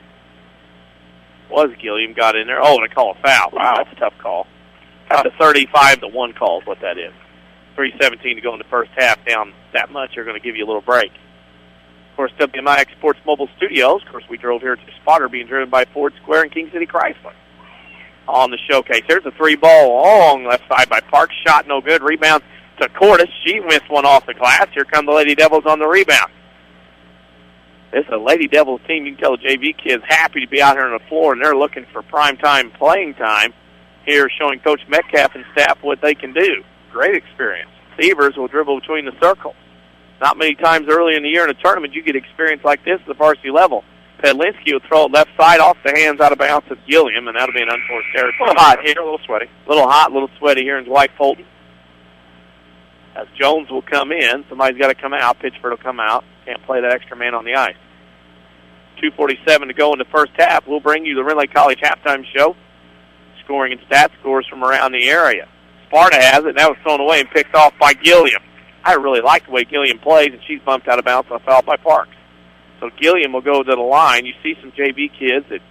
Gilliam got in there. Oh, they call a foul. Wow, that's a tough call. That's a 35-1 call is what that is. 3:17 to go in the first half. Down that much, they're going to give you a little break. Of course, WMIX Sports Mobile Studios. Of course, we drove here to Sparta, being driven by Ford Square and King City Chrysler. on the showcase. There's a 3-ball long left side by Parks. Shot no good. Rebound to Cordes. She missed one off the glass. Here come the Lady Devils on the rebound. This is a Lady Devils team. You can tell the JV kids happy to be out here on the floor, and they're looking for prime-time playing time here, showing Coach Metcalf and staff what they can do. Great experience. Severs will dribble between the circles. Not many times early in the year in a tournament you get experience like this at the varsity level. Pedlinski will throw it left side off the hands out of bounds of Gilliam, and that'll be an unforced error. A little hot here, a little sweaty. A little hot, a little sweaty here in Dwight Fulton. As Jones will come in, somebody's got to come out. Pitchford will come out. Can't play that extra man on the ice. 2:47 to go in the first half. We'll bring you the Ridley College halftime show. Scoring and stat scores from around the area. Sparta has it, and that was thrown away and picked off by Gilliam. I really like the way Gilliam plays, and she's bumped out of bounds on a foul by Parks. So Gilliam will go to the line. You see some JV kids that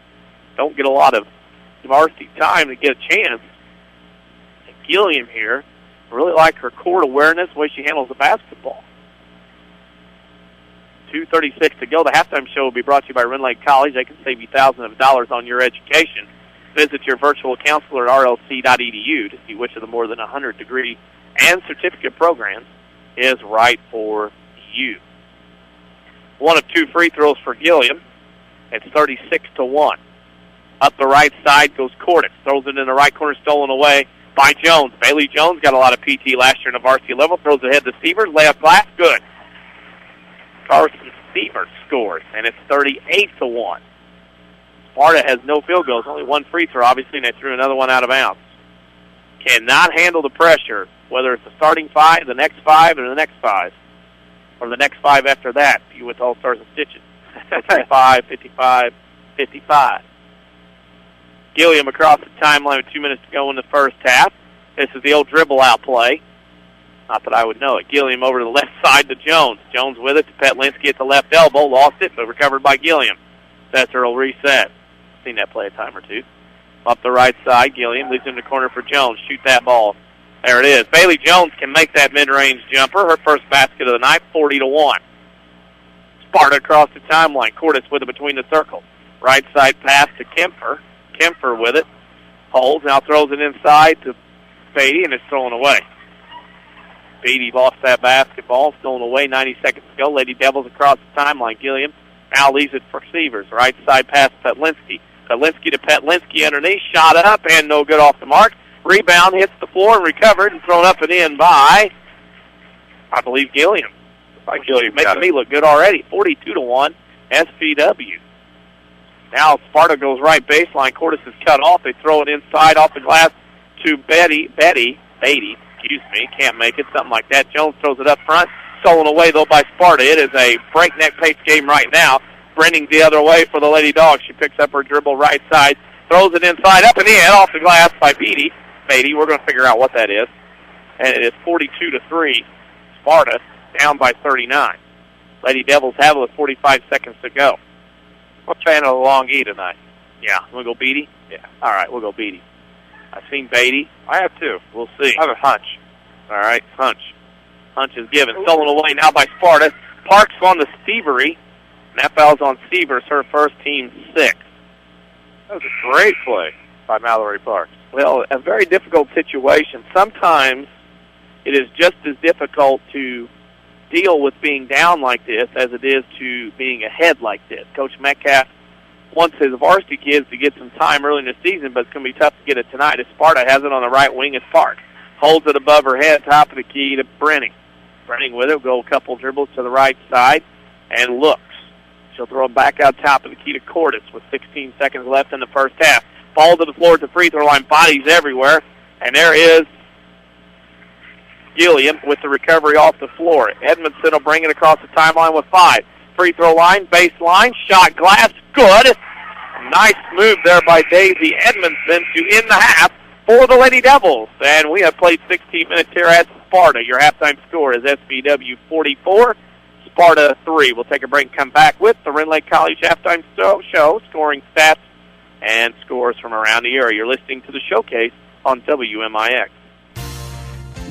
don't get a lot of varsity time to get a chance. And Gilliam here, I really like her court awareness, the way she handles the basketball. 2:36 to go. The halftime show will be brought to you by Ridley College. They can save you thousands of dollars on your education. Visit your virtual counselor at rlc.edu to see which of the more than 100 degree and certificate programs is right for you. 1 of 2 free throws for Gilliam. It's 36-1. Up the right side goes Cordes. Throws it in the right corner, stolen away by Jones. Bailey Jones got a lot of PT last year in the varsity level. Throws ahead to Severs. Layup glass, good. Carson Severs scores, and it's 38-1. Sparta has no field goals, only 1 free throw, obviously, and they threw another one out of bounds. Cannot handle the pressure, whether it's the starting 5, the next 5, or the next 5. Or the next 5 after that, if you with All Stars and Stitches. 55, 55, 55. Gilliam across the timeline with 2 minutes to go in the first half. This is the old dribble out play. Not that I would know it. Gilliam over to the left side to Jones. Jones with it to Petlinski at the left elbow. Lost it, but recovered by Gilliam. Sesser will reset. Seen that play a time or two. Up the right side, Gilliam leaves in the corner for Jones. Shoot that ball. There it is. Bailey Jones can make that mid-range jumper. Her first basket of the night, 40-1. Sparta across the timeline. Cordes with it between the circles. Right side pass to Kemper. Kemper with it. Holds, now throws it inside to Beatty, and it's thrown away. Beatty lost that basketball, stolen away, 90 seconds to go. Lady Devils across the timeline. Gilliam now leaves it for Severs. Right side pass to Petlinski. Petlinski to Petlinski underneath. Shot up and no good off the mark. Rebound hits the floor and recovered and thrown up and in by, I believe, Gilliam. By Gilliam. Making me look good already. 42-1 SPW. Now Sparta goes right baseline. Cordes is cut off. They throw it inside off the glass to Beatty, can't make it, something like that. Jones throws it up front. Stolen away, though, by Sparta. It is a breakneck pace game right now. Brenning's the other way for the Lady Dogs. She picks up her dribble right side, throws it inside, up and in, off the glass by Beatty. We're going to figure out what that is. And it is 42-3. Sparta down by 39. Lady Devils have it with 45 seconds to go. What fan of the long E tonight? Yeah, we'll go Beatty? Yeah. All right, we'll go Beatty. I've seen Beatty. I have too. We'll see. I have a hunch. All right, hunch. Hunch is given. Stolen away now by Sparta. Parks on the Severy. And that foul's on Severs, her first team 6. That was a great play by Mallory Parks. Well, a very difficult situation. Sometimes it is just as difficult to deal with being down like this as it is to being ahead like this. Coach Metcalf wants his varsity kids to get some time early in the season, but it's going to be tough to get it tonight. As Sparta has it on the right wing, as Parks holds it above her head, top of the key to Brenning. Brenning with it, will go a couple dribbles to the right side and looks. She'll throw it back out top of the key to Cordes with 16 seconds left in the first half. Ball to the floor at the free throw line, bodies everywhere, and there is Gilliam with the recovery off the floor. Edmondson will bring it across the timeline with 5. Free throw line, baseline, shot glass, good. Nice move there by Daisy Edmondson to end the half for the Lady Devils. And we have played 16 minutes here at Sparta. Your halftime score is SBW 44, Sparta 3. We'll take a break and come back with the Ridley College halftime show, scoring stats and scores from around the area. You're listening to the showcase on WMIX.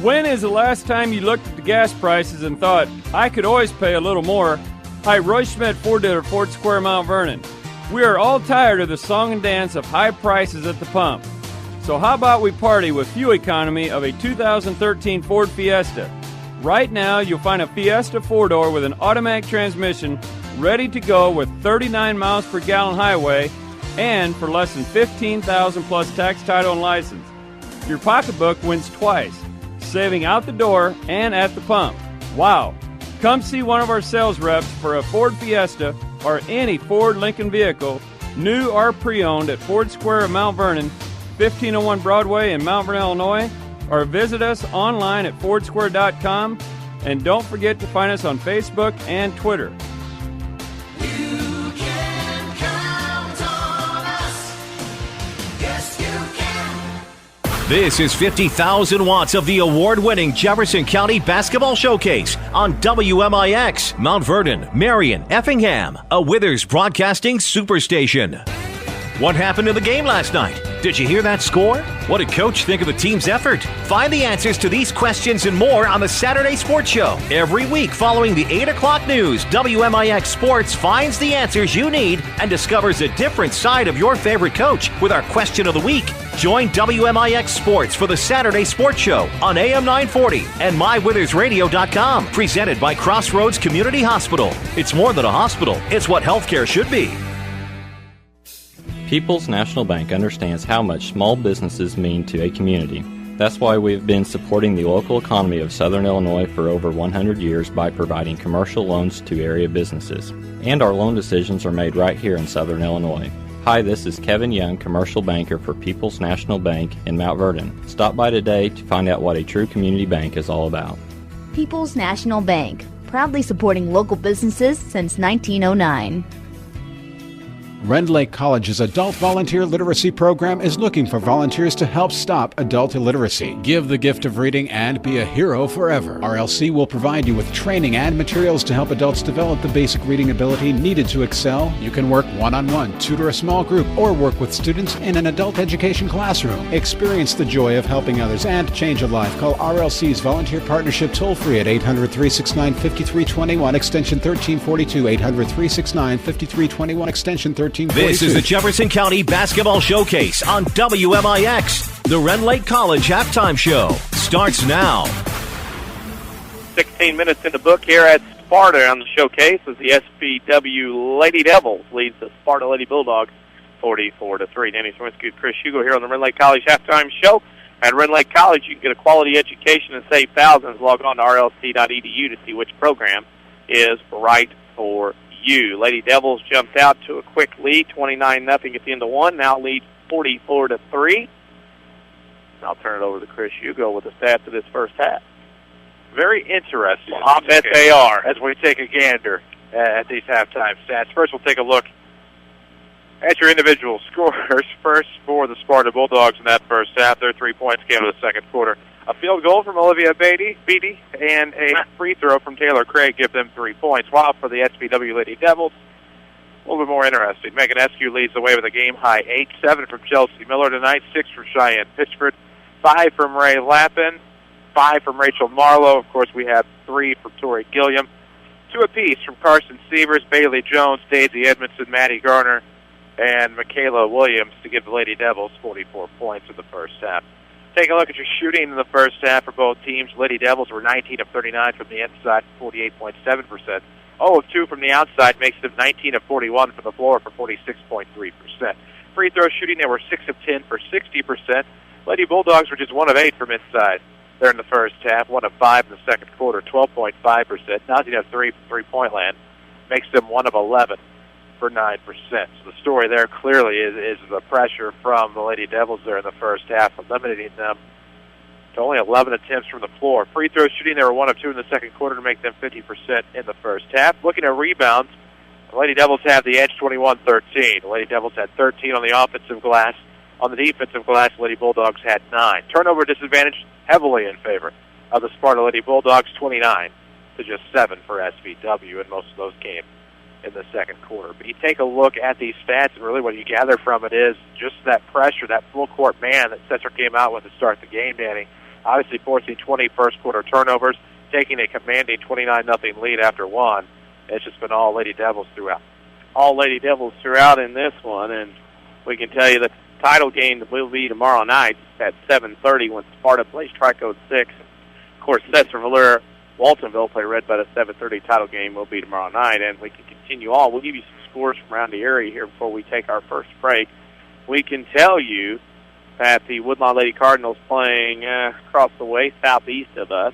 When is the last time you looked at the gas prices and thought, I could always pay a little more? Hi, Roy Schmidt, Ford dealer, Ford Square, Mount Vernon. We are all tired of the song and dance of high prices at the pump. So how about we party with fuel economy of a 2013 Ford Fiesta? Right now, you'll find a Fiesta 4-door with an automatic transmission ready to go with 39 miles per gallon highway and for less than $15,000 plus tax, title, and license. Your pocketbook wins twice, saving out the door and at the pump. Wow! Come see one of our sales reps for a Ford Fiesta or any Ford Lincoln vehicle, new or pre-owned, at Ford Square in Mount Vernon, 1501 Broadway in Mount Vernon, Illinois, or visit us online at fordsquare.com, and don't forget to find us on Facebook and Twitter. You can count on us. Yes, you can. This is 50,000 watts of the award-winning Jefferson County Basketball Showcase on WMIX, Mount Vernon, Marion, Effingham, a Withers Broadcasting superstation. What happened in the game last night? Did you hear that score? What did Coach think of the team's effort? Find the answers to these questions and more on the Saturday Sports Show. Every week following the 8 o'clock news, WMIX Sports finds the answers you need and discovers a different side of your favorite coach with our question of the week. Join WMIX Sports for the Saturday Sports Show on AM 940 and MyWithersRadio.com. Presented by Crossroads Community Hospital. It's more than a hospital. It's what healthcare should be. People's National Bank understands how much small businesses mean to a community. That's why we've been supporting the local economy of Southern Illinois for over 100 years by providing commercial loans to area businesses. And our loan decisions are made right here in Southern Illinois. Hi, this is Kevin Young, commercial banker for People's National Bank in Mount Vernon. Stop by today to find out what a true community bank is all about. People's National Bank, proudly supporting local businesses since 1909. Rend Lake College's Adult Volunteer Literacy Program is looking for volunteers to help stop adult illiteracy. Give the gift of reading and be a hero forever. RLC will provide you with training and materials to help adults develop the basic reading ability needed to excel. You can work one-on-one, tutor a small group, or work with students in an adult education classroom. Experience the joy of helping others and change a life. Call RLC's Volunteer Partnership toll-free at 800-369-5321, extension 1342, 800-369-5321, extension 1342. This is the Jefferson County Basketball Showcase on WMIX. The Rend Lake College Halftime Show starts now. 16 minutes in the book here at Sparta on the showcase as the SPW Lady Devils leads the Sparta Lady Bulldogs 44-3. Danny Czerwinski with Chris Hugo here on the Rend Lake College Halftime Show. At Rend Lake College, you can get a quality education and save thousands. Log on to rlc.edu to see which program is right for you. Lady Devils jumped out to a quick lead, 29-0 at the end of one. Now lead 44-3. I'll turn it over to Chris Hugo with the stats of this first half. Very interesting. Well, I bet they are. As we take a gander at these halftime stats. First, we'll take a look at your individual scores. First, for the Sparta Bulldogs in that first half, their 3 points came in the second quarter. A field goal from Olivia Beatty, and a free throw from Taylor Craig give them 3 points. While for the SPW Lady Devils, a little bit more interesting. Megan Eskew leads the way with a game-high 8, 7 from Chelsea Miller tonight, 6 from Cheyenne Pitchford, 5 from Ray Lappin, 5 from Rachel Marlowe. Of course, we have 3 from Tori Gilliam, 2 apiece from Carson Severs, Bailey Jones, Daisy Edmondson, Maddie Garner, and Michaela Williams to give the Lady Devils 44 points in the first half. Take a look at your shooting in the first half for both teams. Lady Devils were 19 of 39 from the inside, 48.7%. 0 of 2 from the outside makes them 19 of 41 from the floor for 46.3%. Free throw shooting, they were 6 of 10 for 60%. Lady Bulldogs were just 1 of 8 from inside. They're in the first half, 1 of 5 in the second quarter, 12.5%. Nothing of 3 from three-point land makes them 1 of 11 for 9%. So the story there clearly is the pressure from the Lady Devils there in the first half, eliminating them to only 11 attempts from the floor. Free throw shooting, they were 1 of 2 in the second quarter to make them 50% in the first half. Looking at rebounds, the Lady Devils have the edge 21-13. The Lady Devils had 13 on the offensive glass. On the defensive glass, the Lady Bulldogs had 9. Turnover disadvantage heavily in favor of the Sparta Lady Bulldogs, 29 to just 7 for SVW, and most of those came in the second quarter. But you take a look at these stats, and really what you gather from it is just that pressure, that full-court man that Sesser came out with to start the game, Danny. Obviously forcing 20 first-quarter turnovers, taking a commanding 29-0 lead after one. It's just been all Lady Devils throughout. All Lady Devils throughout in this one, and we can tell you that title game will be tomorrow night at 7:30 when Sparta plays Tri-Code 6. Of course, Sesser-Valier, Waltonville play Red Bud. A 7:30 title game will be tomorrow night, and we can continue on. We'll give you some scores from around the area here before we take our first break. We can tell you that the Woodlawn Lady Cardinals playing across the way, southeast of us,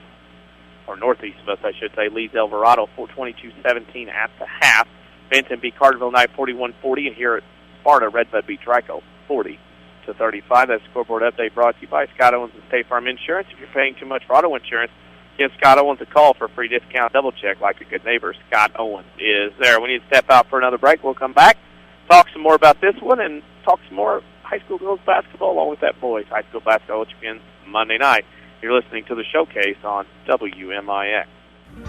or northeast of us, I should say, leads Alvarado 422-17 at the half. Benton beat Carterville Knight 41-40, and here at Sparta, Red Bud beat Trico 40-35. That scoreboard update brought to you by Scott Owens and State Farm Insurance. If you're paying too much for auto insurance, give Scott Owens a call for a free discount double check like a good neighbor. Scott Owens is there. We need to step out for another break. We'll come back, talk some more about this one, and talk some more high school girls basketball along with that boys high school basketball, which begins Monday night. You're listening to the Showcase on WMIX.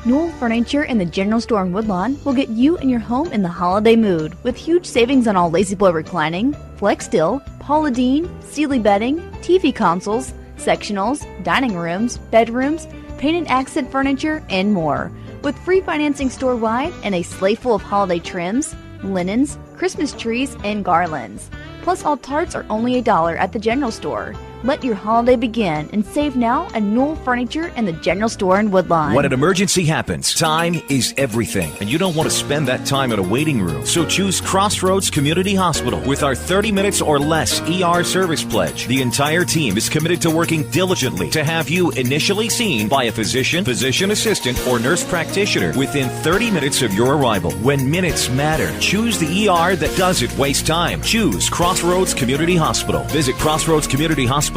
Newell Furniture in the General Store in Woodlawn will get you and your home in the holiday mood with huge savings on all Lazy Boy reclining, Flex Steel, Paula Deen, Sealy bedding, TV consoles, sectionals, dining rooms, bedrooms, painted accent furniture, and more. With free financing store-wide and a sleigh full of holiday trims, linens, Christmas trees, and garlands. Plus, all tarts are only $1 at the General Store. Let your holiday begin and save now at Newell Furniture and the General Store in Woodlawn. When an emergency happens, time is everything, and you don't want to spend that time in a waiting room. So choose Crossroads Community Hospital with our 30 minutes or less ER service pledge. The entire team is committed to working diligently to have you initially seen by a physician, physician assistant, or nurse practitioner within 30 minutes of your arrival. When minutes matter, choose the ER that doesn't waste time. Choose Crossroads Community Hospital. Visit crossroadscommunityhospital.com/faster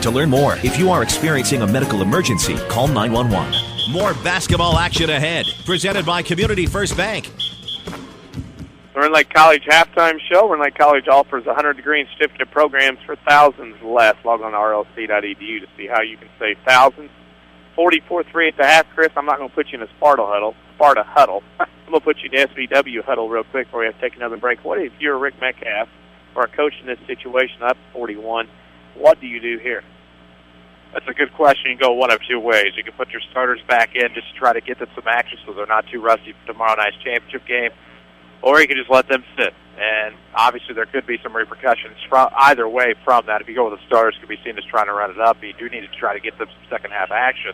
to learn more. If you are experiencing a medical emergency, call 911. More basketball action ahead. Presented by Community First Bank. Lorraine Lake College halftime show. Lorraine Lake College offers 100-degree and certificate programs for thousands less. Log on to rlc.edu to see how you can save thousands. 44-3 at the half, Chris. I'm not going to put you in a Sparta huddle. I'm going to put you in the SVW huddle real quick before we have to take another break. What if you're Rick Metcalf or a coach in this situation up 41? What do you do here? That's a good question. You can go one of two ways. You can put your starters back in just to try to get them some action so they're not too rusty for tomorrow night's championship game, or you can just let them sit. And obviously there could be some repercussions from either way from that. If you go with the starters, it could be seen as trying to run it up. You do need to try to get them some second-half action.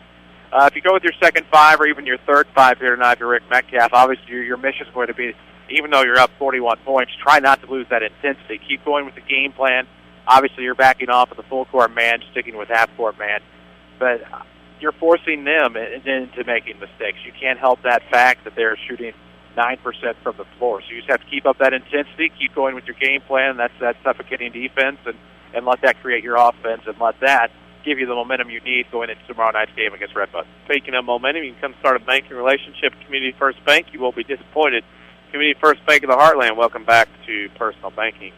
If you go with your second five or even your third five here tonight, if you're Rick Metcalf, obviously your mission is going to be, even though you're up 41 points, try not to lose that intensity. Keep going with the game plan. Obviously, you're backing off of the full-court man, sticking with half-court man. But you're forcing them into making mistakes. You can't help that fact that they're shooting 9% from the floor. So you just have to keep up that intensity, keep going with your game plan. That's that suffocating defense, and let that create your offense, and let that give you the momentum you need going into tomorrow night's game against Red Bud. Speaking of momentum, you can come start a banking relationship with Community First Bank. You won't be disappointed. Community First Bank of the Heartland. Welcome back to Personal Banking.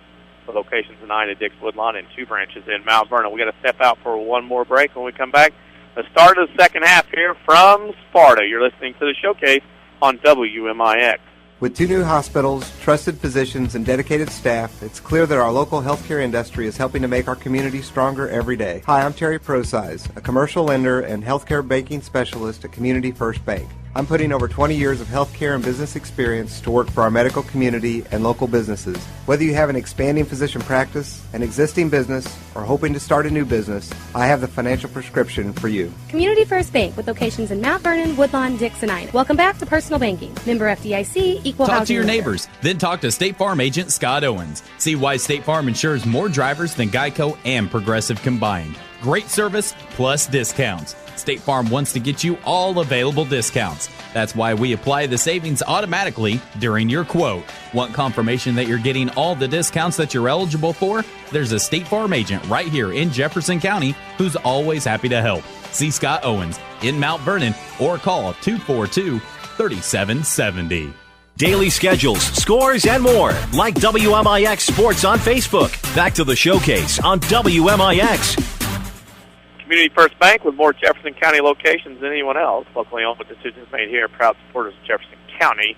The locations in 9 at Dix Woodlawn and 2 branches in Mount Vernon. We've got to step out for one more break. When we come back, the start of the second half here from Sparta. You're listening to the Showcase on WMIX. With 2 new hospitals, trusted physicians, and dedicated staff, it's clear that our local healthcare industry is helping to make our community stronger every day. Hi, I'm Terry Prosize, a commercial lender and healthcare banking specialist at Community First Bank. I'm putting over 20 years of healthcare and business experience to work for our medical community and local businesses. Whether you have an expanding physician practice, an existing business, or hoping to start a new business, I have the financial prescription for you. Community First Bank with locations in Mount Vernon, Woodlawn, Dix, and Ina. Welcome back to Personal Banking. Member FDIC, Equal Housing. Talk to your neighbors, then talk to State Farm agent Scott Owens. See why State Farm insures more drivers than Geico and Progressive combined. Great service plus discounts. State Farm wants to get you all available discounts. That's why we apply the savings automatically during your quote. Want confirmation that you're getting all the discounts that you're eligible for? There's a State Farm agent right here in Jefferson County who's always happy to help. See Scott Owens in Mount Vernon or call 242-3770. Daily schedules, scores, and more. Like WMIX Sports on Facebook. Back to the Showcase on WMIX. Community First Bank with more Jefferson County locations than anyone else. Locally owned with decisions made here. Proud supporters of Jefferson County.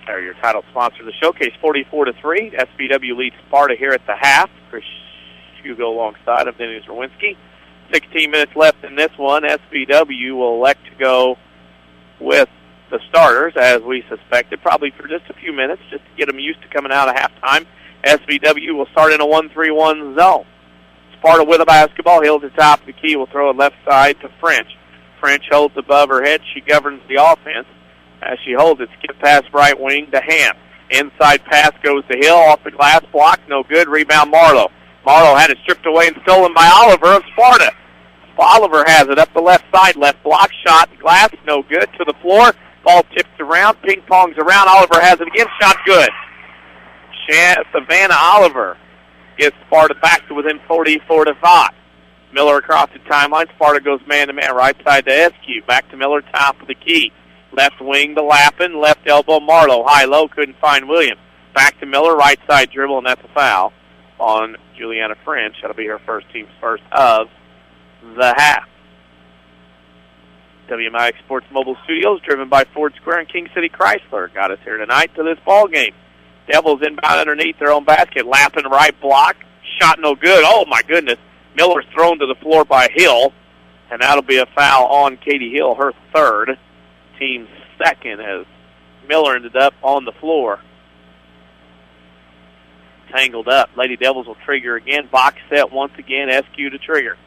They're your title sponsor of the Showcase, 44-3. SBW leads Sparta here at the half. Chris Hugo alongside of Denny Czerwinski. 16 minutes left in this one. SBW will elect to go with the starters, as we suspected, probably for just a few minutes, just to get them used to coming out of halftime. SVW will start in a 1-3-1 zone. Sparta with a basketball. Hill to top of the key will throw it left side to French. French holds above her head. She governs the offense. As she holds it, skip pass right wing to Ham. Inside pass goes to Hill. Off the glass block. No good. Rebound Marlowe. Marlowe had it stripped away and stolen by Oliver of Sparta. Oliver has it up the left side. Left block shot. Glass. No good. To the floor. Ball tips around. Ping pongs around. Oliver has it again. Shot good. Savannah Oliver gets Sparta back to within 44-5. Miller across the timeline. Sparta goes man-to-man. Right side to SQ. Back to Miller. Top of the key. Left wing to Lappin. Left elbow Marlowe. High-low. Couldn't find Williams. Back to Miller. Right side dribble, and that's a foul on Juliana French. That'll be her team's first of the half. WMIX Sports Mobile Studios, driven by Ford Square and King City Chrysler, got us here tonight to this ball game. Devils inbound underneath their own basket. Lappin right block. Shot no good. Oh, my goodness. Miller's thrown to the floor by Hill, and that'll be a foul on Katie Hill, her third. Team's second, as Miller ended up on the floor. Tangled up. Lady Devils will trigger again. Box set once again. SQ to trigger.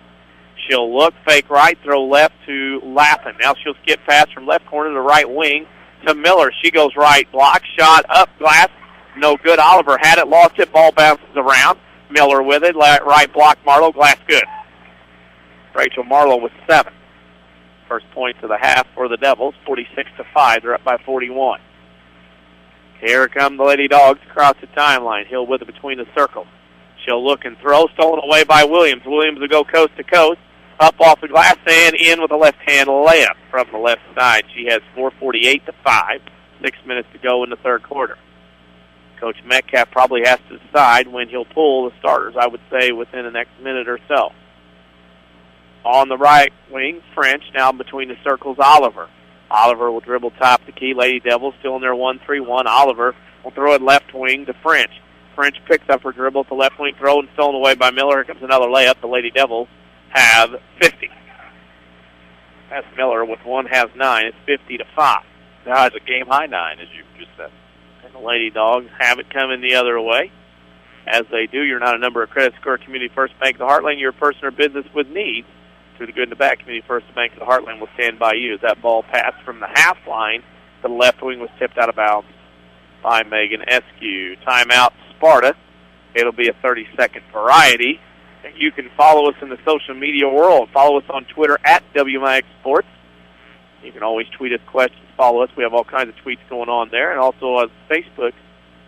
She'll look, fake right, throw left to Lappin. Now she'll skip pass from left corner to right wing to Miller. She goes right, block, shot, up, glass, no good. Oliver had it, lost it, ball bounces around. Miller with it, right block, Marlowe, glass good. Rachel Marlowe with 7. First points of the half for the Devils, 46-5. They're up by 41. Here come the Lady Dogs across the timeline. Hill with it between the circles. She'll look and throw, stolen away by Williams. Williams will go coast to coast, up off the glass and in with a left-hand layup from the left side. She has 4:48-5, 6 minutes to go in the third quarter. Coach Metcalf probably has to decide when he'll pull the starters, I would say, within the next minute or so. On the right wing, French, now between the circles, Oliver. Oliver will dribble top the key. Lady Devils still in their 1-3-1. Oliver will throw it left wing to French. French picks up her dribble to left wing throw and stolen away by Miller. Here comes another layup. The Lady Devils have 50. That's Miller with one, has 9. It's 50-5. Now it's a game-high 9, as you just said. And the Lady Dogs have it coming the other way. As they do, you're not a number of credit score Community First Bank of the Heartland. You're a person or business with needs. Through the good and the bad, Community First Bank of the Heartland will stand by you. As that ball passed from the half line, the left wing was tipped out of bounds by Megan Eskew. Timeout, Sparta. It'll be a 30-second variety. And you can follow us in the social media world. Follow us on Twitter at WMIX Sports. You can always tweet us questions. Follow us. We have all kinds of tweets going on there. And also on Facebook,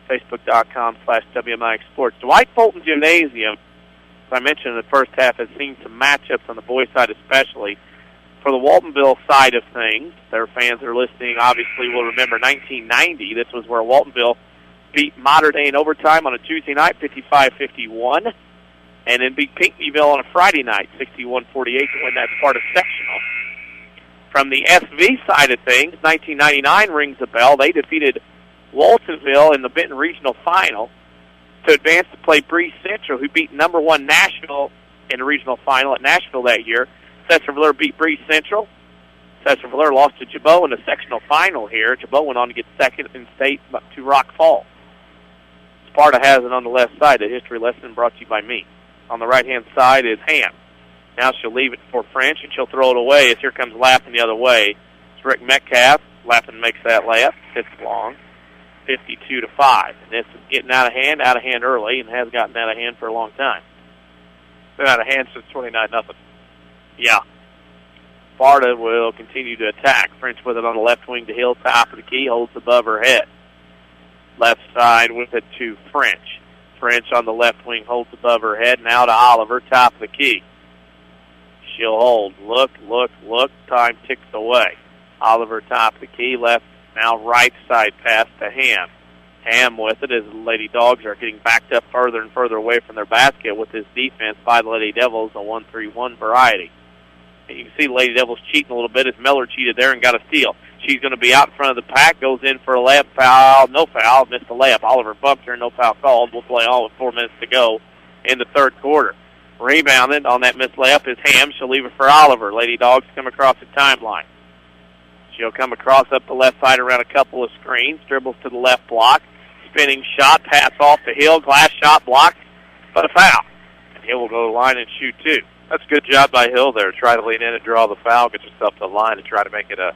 facebook.com/WMIX Sports. Dwight Fulton Gymnasium, as I mentioned in the first half, has seen some matchups on the boys' side especially. For the Waltonville side of things, their fans that are listening obviously will remember 1990. This was where Waltonville beat Mater Dei in overtime on a Tuesday night, 55-51, and then beat Pinckneyville on a Friday night, 61-48, to win that Sparta sectional. From the SV side of things, 1999 rings a bell. They defeated Waltonville in the Benton Regional Final to advance to play Bree Central, who beat number 1 Nashville in the regional final at Nashville that year. Sesser-Valier beat Bree Central. Sesser-Valier lost to Jabot in the sectional final here. Jabot went on to get second in state to Rock Falls. Sparta has it on the left side. A history lesson brought to you by me. On the right-hand side is Ham. Now she'll leave it for French, and she'll throw it away as here comes Lappin the other way. It's Rick Metcalf. Lappin makes that layup. It's long. 52-5. And this is getting out of hand early, and has gotten out of hand for a long time. Been out of hand since 29-0. Yeah. Sparta will continue to attack. French with it on the left wing to Hill, top of the key, holds above her head. Left side with it to French. French on the left wing holds above her head. Now to Oliver, top of the key. She'll hold. Look. Time ticks away. Oliver, top of the key, left, now right side pass to Ham. Ham with it as the Lady Dogs are getting backed up further and further away from their basket with this defense by the Lady Devils, a 1-3-1 variety. And you can see the Lady Devils cheating a little bit as Miller cheated there and got a steal. She's going to be out in front of the pack, goes in for a layup, foul, no foul, missed the layup. Oliver bumped her, no foul called. We'll play on with 4 minutes to go in the third quarter. Rebounded on that missed layup is Ham. She'll leave it for Oliver. Lady Dogs come across the timeline. She'll come across up the left side around a couple of screens, dribbles to the left block, Spinning shot, pass off to Hill, glass shot blocked, but a foul. And Hill will go to the line and shoot two. That's a good job by Hill there. Try to lean in and draw the foul, get yourself to the line, and try to get to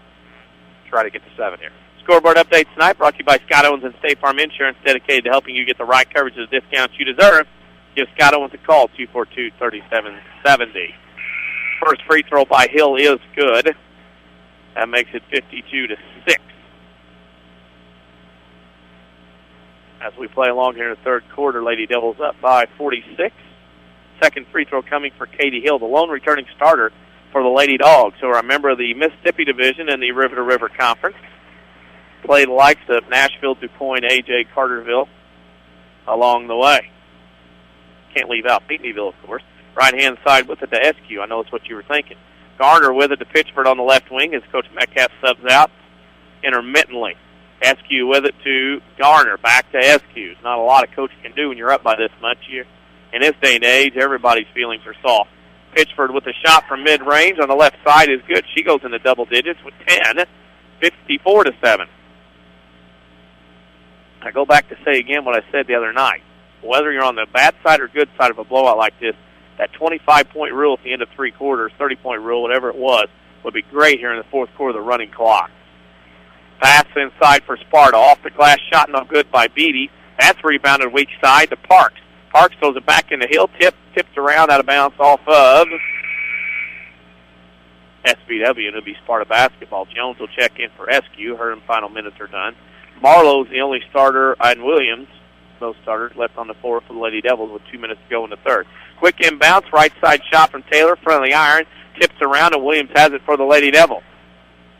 7 here. Scoreboard update tonight brought to you by Scott Owens and State Farm Insurance, dedicated to helping you get the right coverage and the discounts you deserve. Give Scott Owens a call, 242-3770. First free throw by Hill is good. That makes it 52-6. As we play along here in the third quarter, Lady Devils up by 46. Second free throw coming for Katie Hill, the lone returning starter for the Lady Dogs, who are a member of the Mississippi Division in the River to River Conference. Play the likes of Nashville, DuPoint, A.J. Carterville along the way. Can't leave out Pinckneyville, of course. Right-hand side with it to SQ. I know it's what you were thinking. Garner with it to Pitchford on the left wing as Coach Metcalf subs out intermittently. SQ with it to Garner. Back to SQ. Not a lot a coach can do when you're up by this much. In this day and age, everybody's feelings are soft. Pitchford with a shot from mid-range on the left side is good. She goes into double digits with 10, 54-7. I go back to say again what I said the other night. Whether you're on the bad side or good side of a blowout like this, that 25-point rule at the end of three quarters, 30-point rule, whatever it was, would be great here in the fourth quarter of the running clock. Pass inside for Sparta. Off the glass shot, no good by Beatty. That's rebounded weak side to Parks. Parks throws it back in the Hill. Tipped around out of bounds off of SBW, and it'll be Sparta basketball. Jones will check in for SQ. Her final minutes are done. Marlowe's the only starter, and Williams, those starters, left on the floor for the Lady Devils with 2 minutes to go in the third. Quick inbounds, right side shot from Taylor, front of the iron, tips around, and Williams has it for the Lady Devils.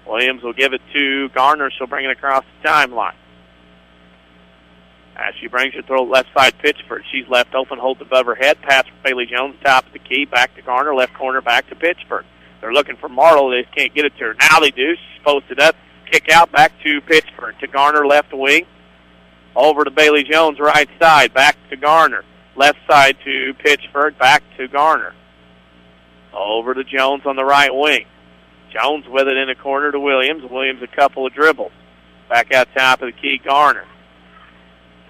Williams will give it to Garner. She'll bring it across the timeline. As she brings it to the left side, Pitchford. She's left open, holds above her head. Pass for Bailey Jones, top of the key, back to Garner, left corner, back to Pitchford. They're looking for Marlowe. They just can't get it to her. Now they do. She's posted up. Kick out back to Pitchford. To Garner, left wing. Over to Bailey Jones, right side. Back to Garner. Left side to Pitchford. Back to Garner. Over to Jones on the right wing. Jones with it in the corner to Williams. Williams a couple of dribbles. Back out top of the key, Garner.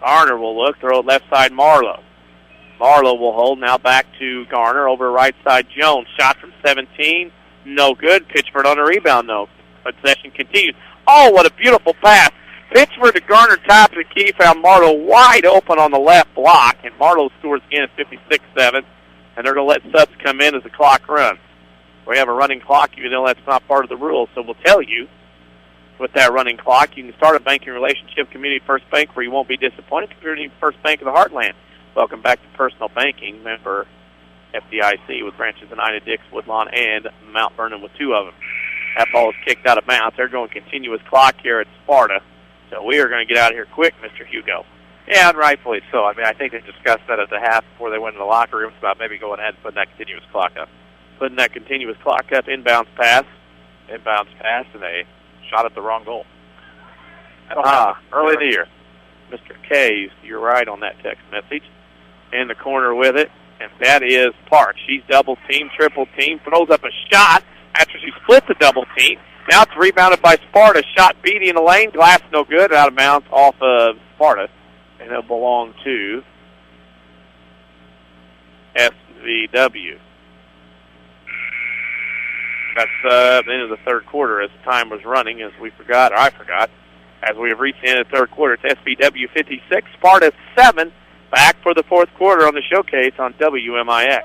Garner will look. Throw it left side, Marlowe. Marlowe will hold. Now back to Garner. Over right side, Jones. Shot from 17. No good. Pitchford on a rebound, though. Possession continues. Oh, what a beautiful pass. Pitchford to Garner, top of the key, found Marlowe wide open on the left block, and Marlowe scores again at 56-7, and they're going to let subs come in as the clock runs. We have a running clock, even though that's not part of the rules, so we'll tell you with that running clock, you can start a banking relationship, Community First Bank, where you won't be disappointed. Community First Bank of the Heartland. Welcome back to Personal Banking, member FDIC, with branches in Ida, Dix, Woodlawn, and Mount Vernon with two of them. That ball is kicked out of bounds. They're going continuous clock here at Sparta. So we are going to get out of here quick, Mr. Hugo. Yeah, and rightfully so. I mean, I think they discussed that at the half before they went in the locker rooms about maybe going ahead and putting that continuous clock up. Putting that continuous clock up, inbounds pass, and they shot at the wrong goal. Early in the year. Mr. K, you're right on that text message. In the corner with it, and that is Park. She's double team, triple team, throws up a shot after she split the double team. Now it's rebounded by Sparta. Shot Beatty in the lane. Glass no good. Out of bounds off of Sparta. And it'll belong to SVW. That's the end of the third quarter as the time was running, as we forgot, or I forgot. As we have reached the end of the third quarter, it's SVW 56, Sparta 7. Back for the fourth quarter on the showcase on WMIX.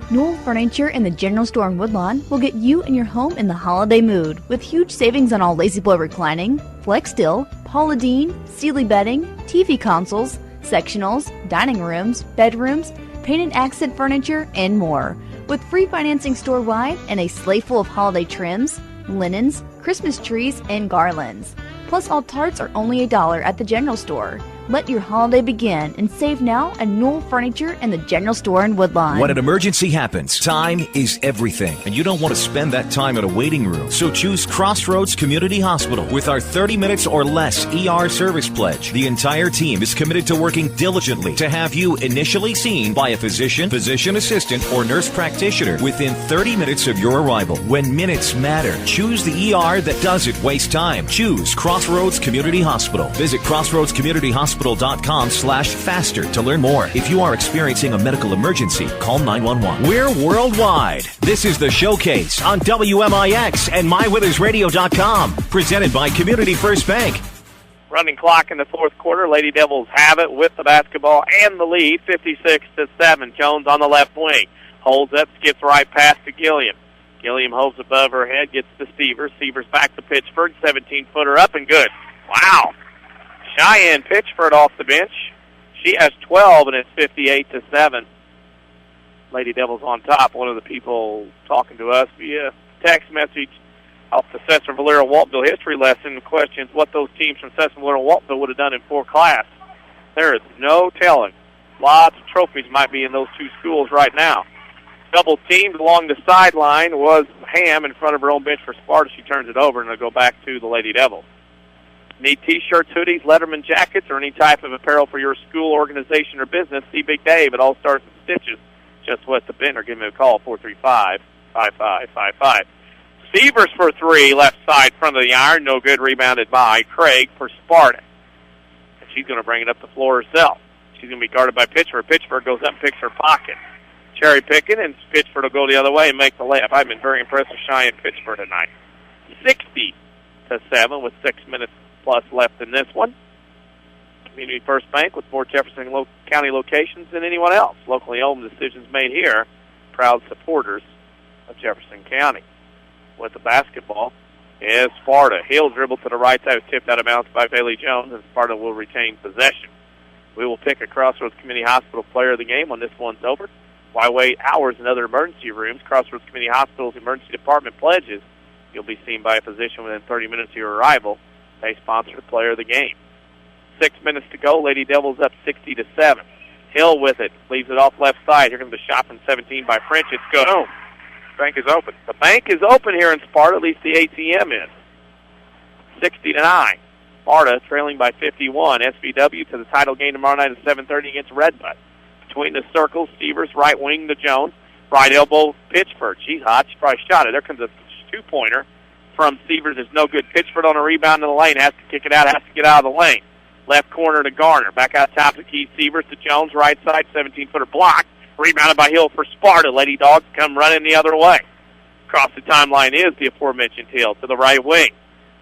Newell Furniture in the General Store in Woodlawn will get you and your home in the holiday mood with huge savings on all Lazy Boy reclining, Flex Steel, Paula Deen, Sealy bedding, TV consoles, sectionals, dining rooms, bedrooms, painted accent furniture, and more. With free financing store-wide and a sleigh full of holiday trims, linens, Christmas trees, and garlands. Plus, all tarts are only $1 at the General Store. Let your holiday begin and save now at Newell Furniture and the General Store in Woodlawn. When an emergency happens, time is everything, and you don't want to spend that time in a waiting room. So choose Crossroads Community Hospital with our 30 minutes or less ER service pledge. The entire team is committed to working diligently to have you initially seen by a physician, physician assistant, or nurse practitioner within 30 minutes of your arrival. When minutes matter, choose the ER that doesn't waste time. Choose Crossroads Community Hospital. Visit crossroadscommunityhospital.com communityhospital.com/faster to learn more. If you are experiencing a medical emergency, call 911. We're worldwide. This is The Showcase on WMIX and MyWeathersRadio.com. Presented by Community First Bank. Running clock in the fourth quarter. Lady Devils have it with the basketball and the lead, 56-7. Jones on the left wing. Holds up, skips right past to Gilliam. Gilliam holds above her head, gets to Stevers. Stevers back to Pitchford, 17-footer up and good. Wow. Cheyenne Pitchford off the bench. She has 12, and it's 58-7. Lady Devils on top. One of the people talking to us via text message off the Sesser-Valier Waltonville history lesson questions what those teams from Sesser-Valier and Waltonville would have done in 4 class. There is no telling. Lots of trophies might be in those two schools right now. Double teamed along the sideline was Ham in front of her own bench for Sparta. She turns it over, and it'll go back to the Lady Devils. Need T-shirts, hoodies, Letterman jackets, or any type of apparel for your school, organization, or business? See Big Dave at All Stars and Stitches, just west of Benton, or give me a call, 435-5555. Stevers for 3, left side, front of the iron, no good, rebounded by Craig for Sparta. And she's going to bring it up the floor herself. She's going to be guarded by Pitchford. Pitchford goes up and picks her pocket. Cherry picking, and Pitchford will go the other way and make the layup. I've been very impressed with Cheyenne Pitchford tonight. 60-7 with 6 minutes plus left in this one. Community First Bank with more Jefferson County locations than anyone else. Locally owned, decisions made here. Proud supporters of Jefferson County. With the basketball is Sparta. Hill dribbled to the right side, tipped out of bounds by Bailey Jones, and Sparta will retain possession. We will pick a Crossroads Community Hospital player of the game when this one's over. Why wait hours in other emergency rooms? Crossroads Community Hospital's emergency department pledges you'll be seen by a physician within 30 minutes of your arrival. They sponsor the player of the game. 6 minutes to go. Lady Devils up 60-7. Hill with it. Leaves it off left side. Here comes the shot from 17 by French. It's good. Boom. Bank is open. The bank is open here in Sparta, at least the ATM is. 60-9. Sparta trailing by 51. SVW to the title game tomorrow night at 7:30 against Redbud. Between the circles, Stevers, right wing to Jones. Right elbow, Pitchford. She's hot. She probably shot it. There comes a two-pointer from Stevers. It's no good. Pitchford on a rebound in the lane. Has to kick it out. Has to get out of the lane. Left corner to Garner. Back out top of the key. Stevers to Jones. Right side, 17-footer block. Rebounded by Hill for Sparta. Lady Dogs come running the other way. Across the timeline is the aforementioned Hill to the right wing.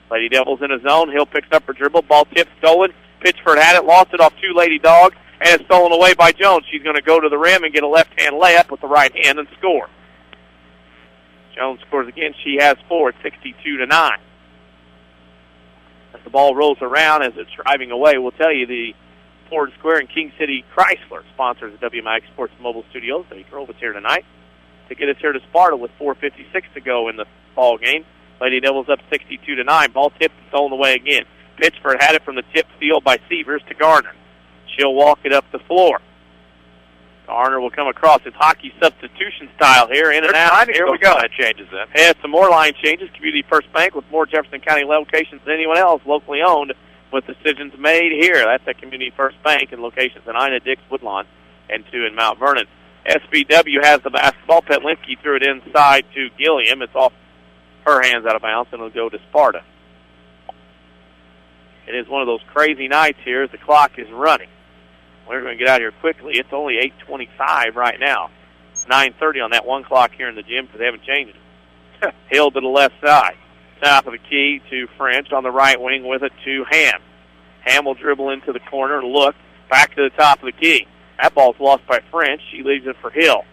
Lady Devils in a zone. Hill picks up her dribble. Ball tip stolen. Pitchford had it. Lost it off 2 Lady Dogs. And it's stolen away by Jones. She's going to go to the rim and get a left-hand layup with the right hand and score. Jones scores again. She has 4 at 62-9. As the ball rolls around as it's driving away, we'll tell you the Ford Square and King City Chrysler sponsors the WMIX Sports Mobile Studios. They drove us here tonight to get us here to Sparta with 4:56 to go in the ball game. Lady Devils up 62-9. Ball tipped and stolen away again. Pitchford had it from the tip steal by Severs to Garner. She'll walk it up the floor. Garner will come across. It's hockey substitution style here. In and out. Here we go. Line changes then. Yeah, some more line changes. Community First Bank with more Jefferson County locations than anyone else, locally owned, with decisions made here. That's at Community First Bank in locations in Ina, Dix, Woodlawn, and 2 in Mount Vernon. SVW has the basketball. Petlinski threw it inside to Gilliam. It's off her hands out of bounds, and it'll go to Sparta. It is one of those crazy nights here as the clock is running. We're going to get out of here quickly. It's only 8:25 right now. It's 9:30 on that 1 clock here in the gym because they haven't changed it. Hill to the left side. Top of the key to French on the right wing with it to Ham. Ham will dribble into the corner, look, back to the top of the key. That ball's lost by French. She leaves it for Hill.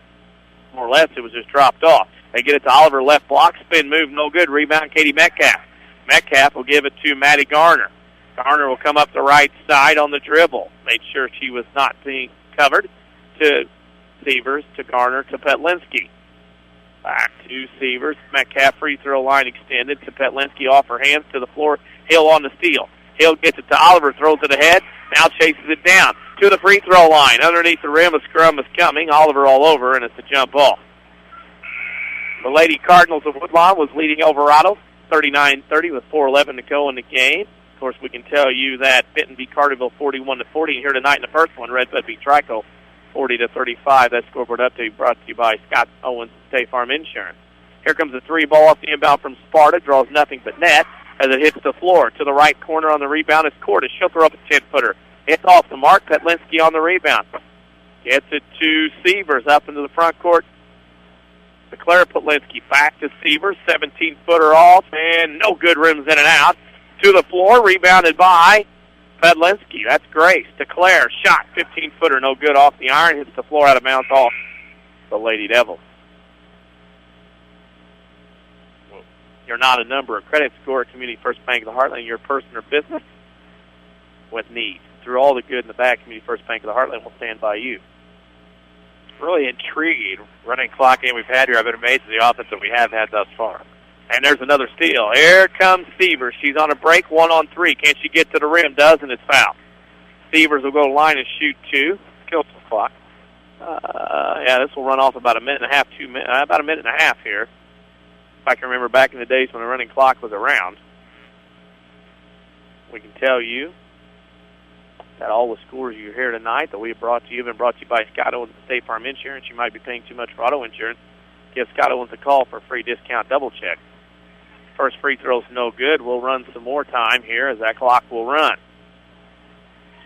More or less, it was just dropped off. They get it to Oliver, left block, spin move, no good. Rebound, Katie Metcalf. Metcalf will give it to Maddie Garner. Garner will come up the right side on the dribble. Made sure she was not being covered. To Severs, to Garner, to Petlinski. Back to Severs. Metcalf free throw line extended to Petlinski off her hands to the floor. Hill on the steal. Hill gets it to Oliver, throws it ahead. Now chases it down to the free throw line. Underneath the rim, a scrum is coming. Oliver all over, and it's a jump ball. The Lady Cardinals of Woodlawn was leading Alvarado 39-30 with 4:11 to go in the game. Of course, we can tell you that Benton beat Carterville 41-40. And here tonight in the first one, Redbud beat Trico 40-35. That scoreboard update brought to you by Scott Owens State Farm Insurance. Here comes the 3 ball off the inbound from Sparta. Draws nothing but net as it hits the floor. To the right corner on the rebound is Cordes. She'll throw up a 10-footer. It's off the mark. Petlinski on the rebound. Gets it to Sievers up into the front court. DeClaire Petlinski back to Sievers. 17-footer off, and no good, rims in and out. To the floor, rebounded by Petlinski. That's Grace. DeClaire, shot, 15-footer, no good, off the iron. Hits the floor out of bounds off the Lady Devils. You're not a number, a credit score at Community First Bank of the Heartland, your person or business with needs. Through all the good and the bad, Community First Bank of the Heartland will stand by you. Really intriguing running clock game we've had here. I've been amazed at the offense that we have had thus far. And there's another steal. Here comes Sievers. She's on a break, 1-on-3. Can she get to the rim? Does, and it's fouled. Sievers will go to line and shoot 2. Kill some clock. This will run off about a minute and a half, about a minute and a half here. If I can remember back in the days when the running clock was around. We can tell you that all the scores you hear tonight that we have brought to you have been brought to you by Scott Owens and State Farm Insurance. You might be paying too much for auto insurance. Give Scott Owens a call for a free discount double check. First free throw's no good. We'll run some more time here as that clock will run.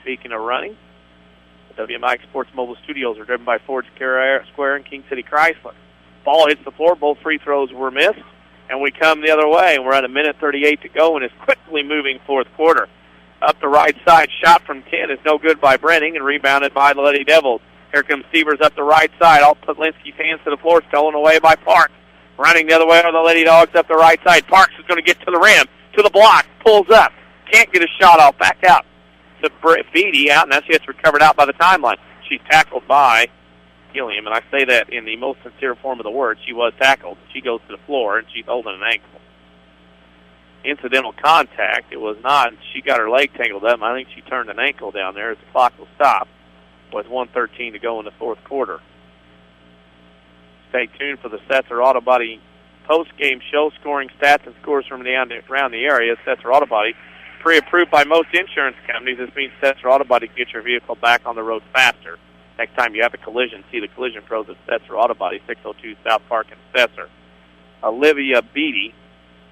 Speaking of running, the WMIX Sports Mobile Studios are driven by Ford Square and King City Chrysler. Ball hits the floor. Both free throws were missed, and we come the other way, and we're at a minute 38 to go in this quickly moving fourth quarter. Up the right side, shot from 10 is no good by Brenning and rebounded by the Lady Devils. Here comes Sievers up the right side. All Petlinski's hands to the floor, stolen away by Parks. Running the other way are the Lady Dogs up the right side. Parks is going to get to the rim, to the block, pulls up. Can't get a shot off, back out to Beatty out, and now she gets recovered out by the timeline. She's tackled by Gilliam, and I say that in the most sincere form of the word. She was tackled. She goes to the floor, and she's holding an ankle. Incidental contact. It was not. She got her leg tangled up. I think she turned an ankle down there as the clock will stop with 1:13 to go in the fourth quarter. Stay tuned for the Sesser Auto Body post-game show, scoring stats and scores from around the area. Sesser Auto Body, pre-approved by most insurance companies. This means Sesser Auto Body can get your vehicle back on the road faster. Next time you have a collision, see the collision pros at Sesser Auto Body, 602 South Park in Sesser. Olivia Beatty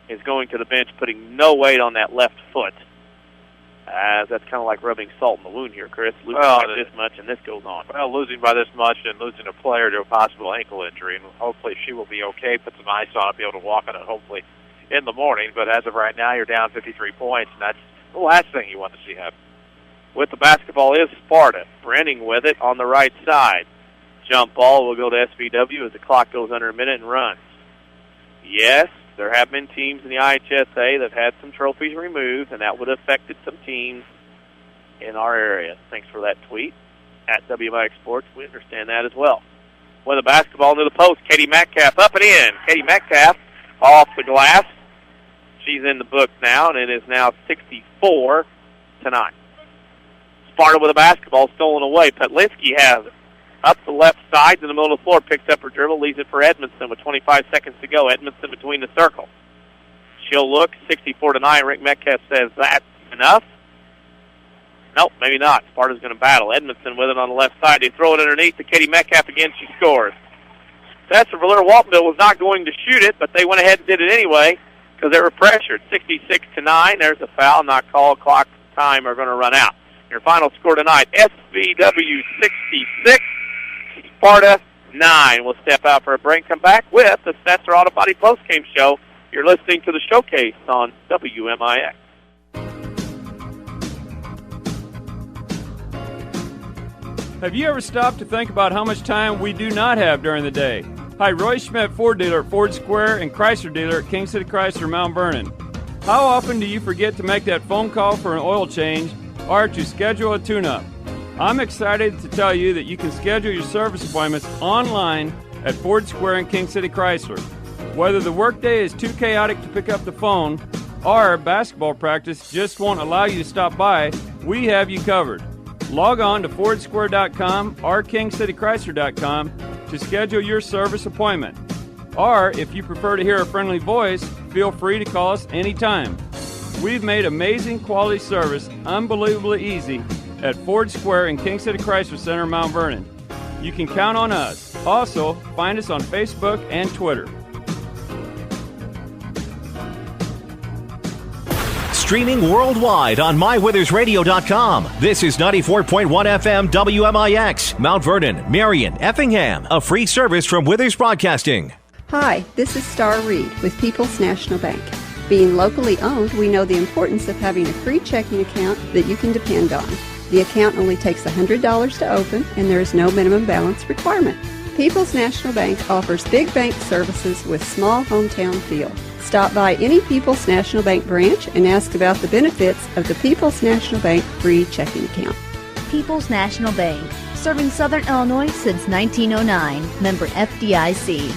is going to the bench, putting no weight on that left foot. That's kind of like rubbing salt in the wound here, Chris. Losing by this much, and this goes on. Well, losing by this much and losing a player to a possible ankle injury, and hopefully she will be okay, put some ice on it, be able to walk on it, hopefully, in the morning. But as of right now, you're down 53 points, and that's the last thing you want to see happen. With the basketball is Sparta. Brenning with it on the right side. Jump ball will go to SVW as the clock goes under a minute and runs. Yes, there have been teams in the IHSA that have had some trophies removed, and that would have affected some teams in our area. Thanks for that tweet at WMIX Sports. We understand that as well. With the basketball into the post, Katie Metcalf up and in. Katie Metcalf off the glass. She's in the books now, and it is now 64-9. Sparta with the basketball stolen away. Petlinski has it. Up the left side in the middle of the floor, picks up her dribble, leaves it for Edmondson with 25 seconds to go. Edmondson between the circle. She'll look, 64-9. Rick Metcalf says, that's enough. Nope, maybe not. Sparta's going to battle. Edmondson with it on the left side. They throw it underneath to Katie Metcalf again. She scores. Sesser-Valier Waltonville was not going to shoot it, but they went ahead and did it anyway because they were pressured. 66-9. There's a foul, not called. Clock time are going to run out. Your final score tonight, SVW 66. Sparta 9. We'll step out for a break. Come back with the Sesser Auto Body postgame show. You're listening to the showcase on WMIX. Have you ever stopped to think about how much time we do not have during the day? Hi, Roy Schmidt, Ford dealer at Ford Square and Chrysler dealer at King City Chrysler, Mount Vernon. How often do you forget to make that phone call for an oil change or to schedule a tune-up? I'm excited to tell you that you can schedule your service appointments online at Ford Square and King City Chrysler. Whether the workday is too chaotic to pick up the phone or basketball practice just won't allow you to stop by, we have you covered. Log on to FordSquare.com or KingCityChrysler.com to schedule your service appointment. Or, if you prefer to hear a friendly voice, feel free to call us anytime. We've made amazing quality service unbelievably easy at Ford Square and King City Chrysler Center, Mount Vernon. You can count on us. Also, find us on Facebook and Twitter. Streaming worldwide on mywithersradio.com. This is 94.1 FM WMIX, Mount Vernon, Marion, Effingham, a free service from Withers Broadcasting. Hi, this is Star Reed with People's National Bank. Being locally owned, we know the importance of having a free checking account that you can depend on. The account only takes $100 to open, and there is no minimum balance requirement. People's National Bank offers big bank services with small hometown feel. Stop by any People's National Bank branch and ask about the benefits of the People's National Bank free checking account. People's National Bank, serving Southern Illinois since 1909. Member FDIC.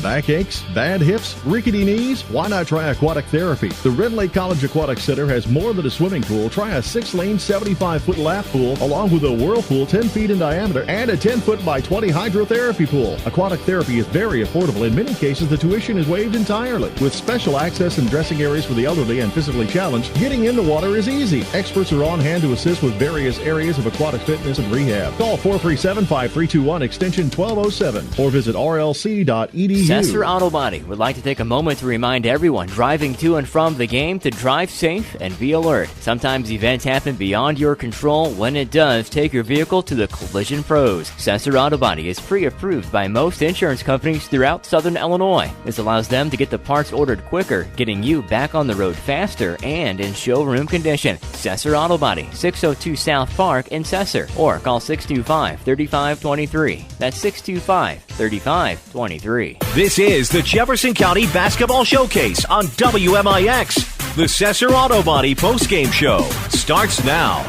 Backaches, bad hips, rickety knees? Why not try aquatic therapy? The Red Lake College Aquatic Center has more than a swimming pool. Try a 6-lane, 75-foot lap pool, along with a whirlpool 10 feet in diameter and a 10-foot by 20 hydrotherapy pool. Aquatic therapy is very affordable. In many cases, the tuition is waived entirely. With special access and dressing areas for the elderly and physically challenged, getting in the water is easy. Experts are on hand to assist with various areas of aquatic fitness and rehab. Call 437-5321 extension 1207 or visit rlc.edu. Sesser Auto Body would like to take a moment to remind everyone driving to and from the game to drive safe and be alert. Sometimes events happen beyond your control. When it does, take your vehicle to the Collision Pros. Sesser Auto Body is pre-approved by most insurance companies throughout Southern Illinois. This allows them to get the parts ordered quicker, getting you back on the road faster and in showroom condition. Sesser Auto Body, 602 South Park in Sesser, or call 625-3523. That's 625-3523. This is the Jefferson County Basketball Showcase on WMIX. The Sesser Auto Body postgame show starts now.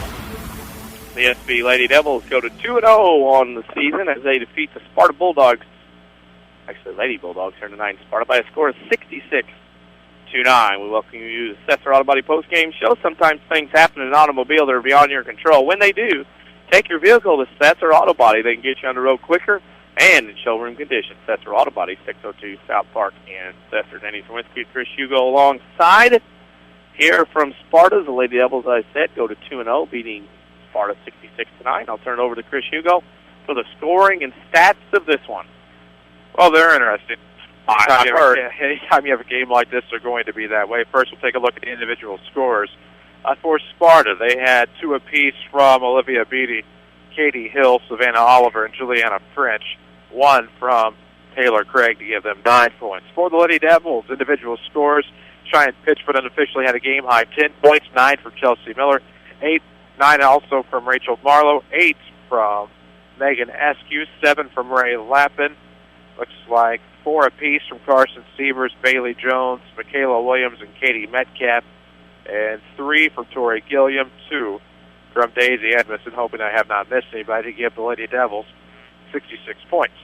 The SB Lady Devils go to 2-0 on the season as they defeat the Sparta Bulldogs. Actually, Lady Bulldogs here tonight in Sparta by a score of 66-9. We welcome you to the Sesser Auto Body postgame show. Sometimes things happen in an automobile that are beyond your control. When they do, take your vehicle to Sesser Auto Body. They can get you on the road quicker and in showroom condition. Sesser Auto Body, 602 South Park in Sesser. Danny Czerwinski, Chris Hugo alongside. Here from Sparta, the Lady Devils, as I said, go to 2-0, beating Sparta 66-9. I'll turn it over to Chris Hugo for the scoring and stats of this one. Well, they're interesting. Anytime you have a game like this, they're going to be that way. First, we'll take a look at the individual scores. For Sparta, they had 2 apiece from Olivia Beatty, Katie Hill, Savannah Oliver, and Juliana French. 1 from Taylor Craig to give them 9 points. For the Lady Devils, individual scores. Cheyenne Pitchford unofficially had a game-high 10 points, 9 from Chelsea Miller, 9 also from Rachel Marlowe, 8 from Megan Askew, 7 from Ray Lappin. Looks like 4 apiece from Carson Sievers, Bailey Jones, Michaela Williams, and Katie Metcalf, and 3 from Tori Gilliam, 2 from Daisy Edmondson, hoping I have not missed anybody, to give the Lady Devils 66 points.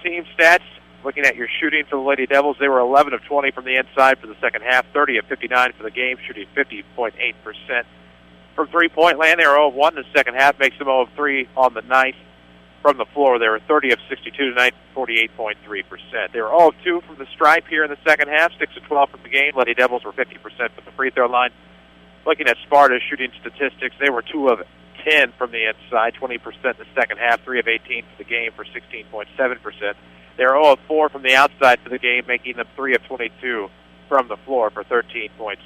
Team stats, looking at your shooting for the Lady Devils, they were 11 of 20 from the inside for the second half, 30 of 59 for the game, shooting 50.8%. From three-point land, they were 0 of 1 in the second half, makes them 0 of 3 on the night. From the floor, they were 30 of 62 tonight, 48.3%. They were 0 of 2 from the stripe here in the second half, 6 of 12 from the game. Lady Devils were 50% from the free throw line. Looking at Sparta's shooting statistics, they were 2 of 10 from the inside, 20% in the second half, 3 of 18 for the game for 16.7%. They were 0 of 4 from the outside for the game, making them 3 of 22 from the floor for 13.6%.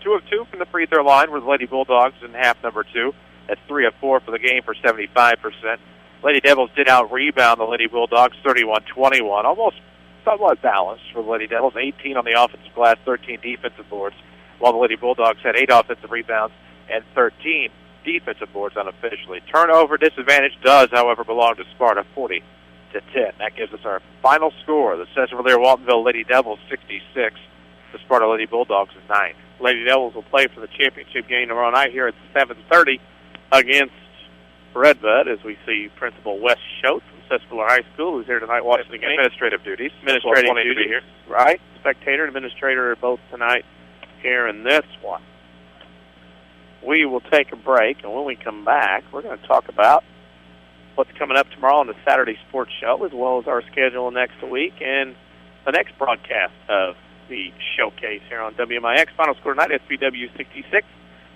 2 of 2 from the free throw line were the Lady Bulldogs in half number 2. That's 3 of 4 for the game for 75%. Lady Devils did out-rebound the Lady Bulldogs 31-21, almost somewhat balanced for the Lady Devils, 18 on the offensive glass, 13 defensive boards, while the Lady Bulldogs had 8 offensive rebounds and 13 defensive boards unofficially. Turnover disadvantage does, however, belong to Sparta, 40-10. That gives us our final score. The Sesser-Valier Waltonville Lady Devils 66, the Sparta Lady Bulldogs 9. Lady Devils will play for the championship game tomorrow night here at 7:30 against Redbud, as we see Principal Wes Schultz from Sesser-Valier High School, who's here tonight watching the game. Administrative duties. Administrative duties, here. Right. Spectator and administrator are both tonight here in this one. We will take a break, and when we come back, we're going to talk about what's coming up tomorrow on the Saturday Sports Show, as well as our schedule next week and the next broadcast of the showcase here on WMIX. Final score tonight, SBW 66,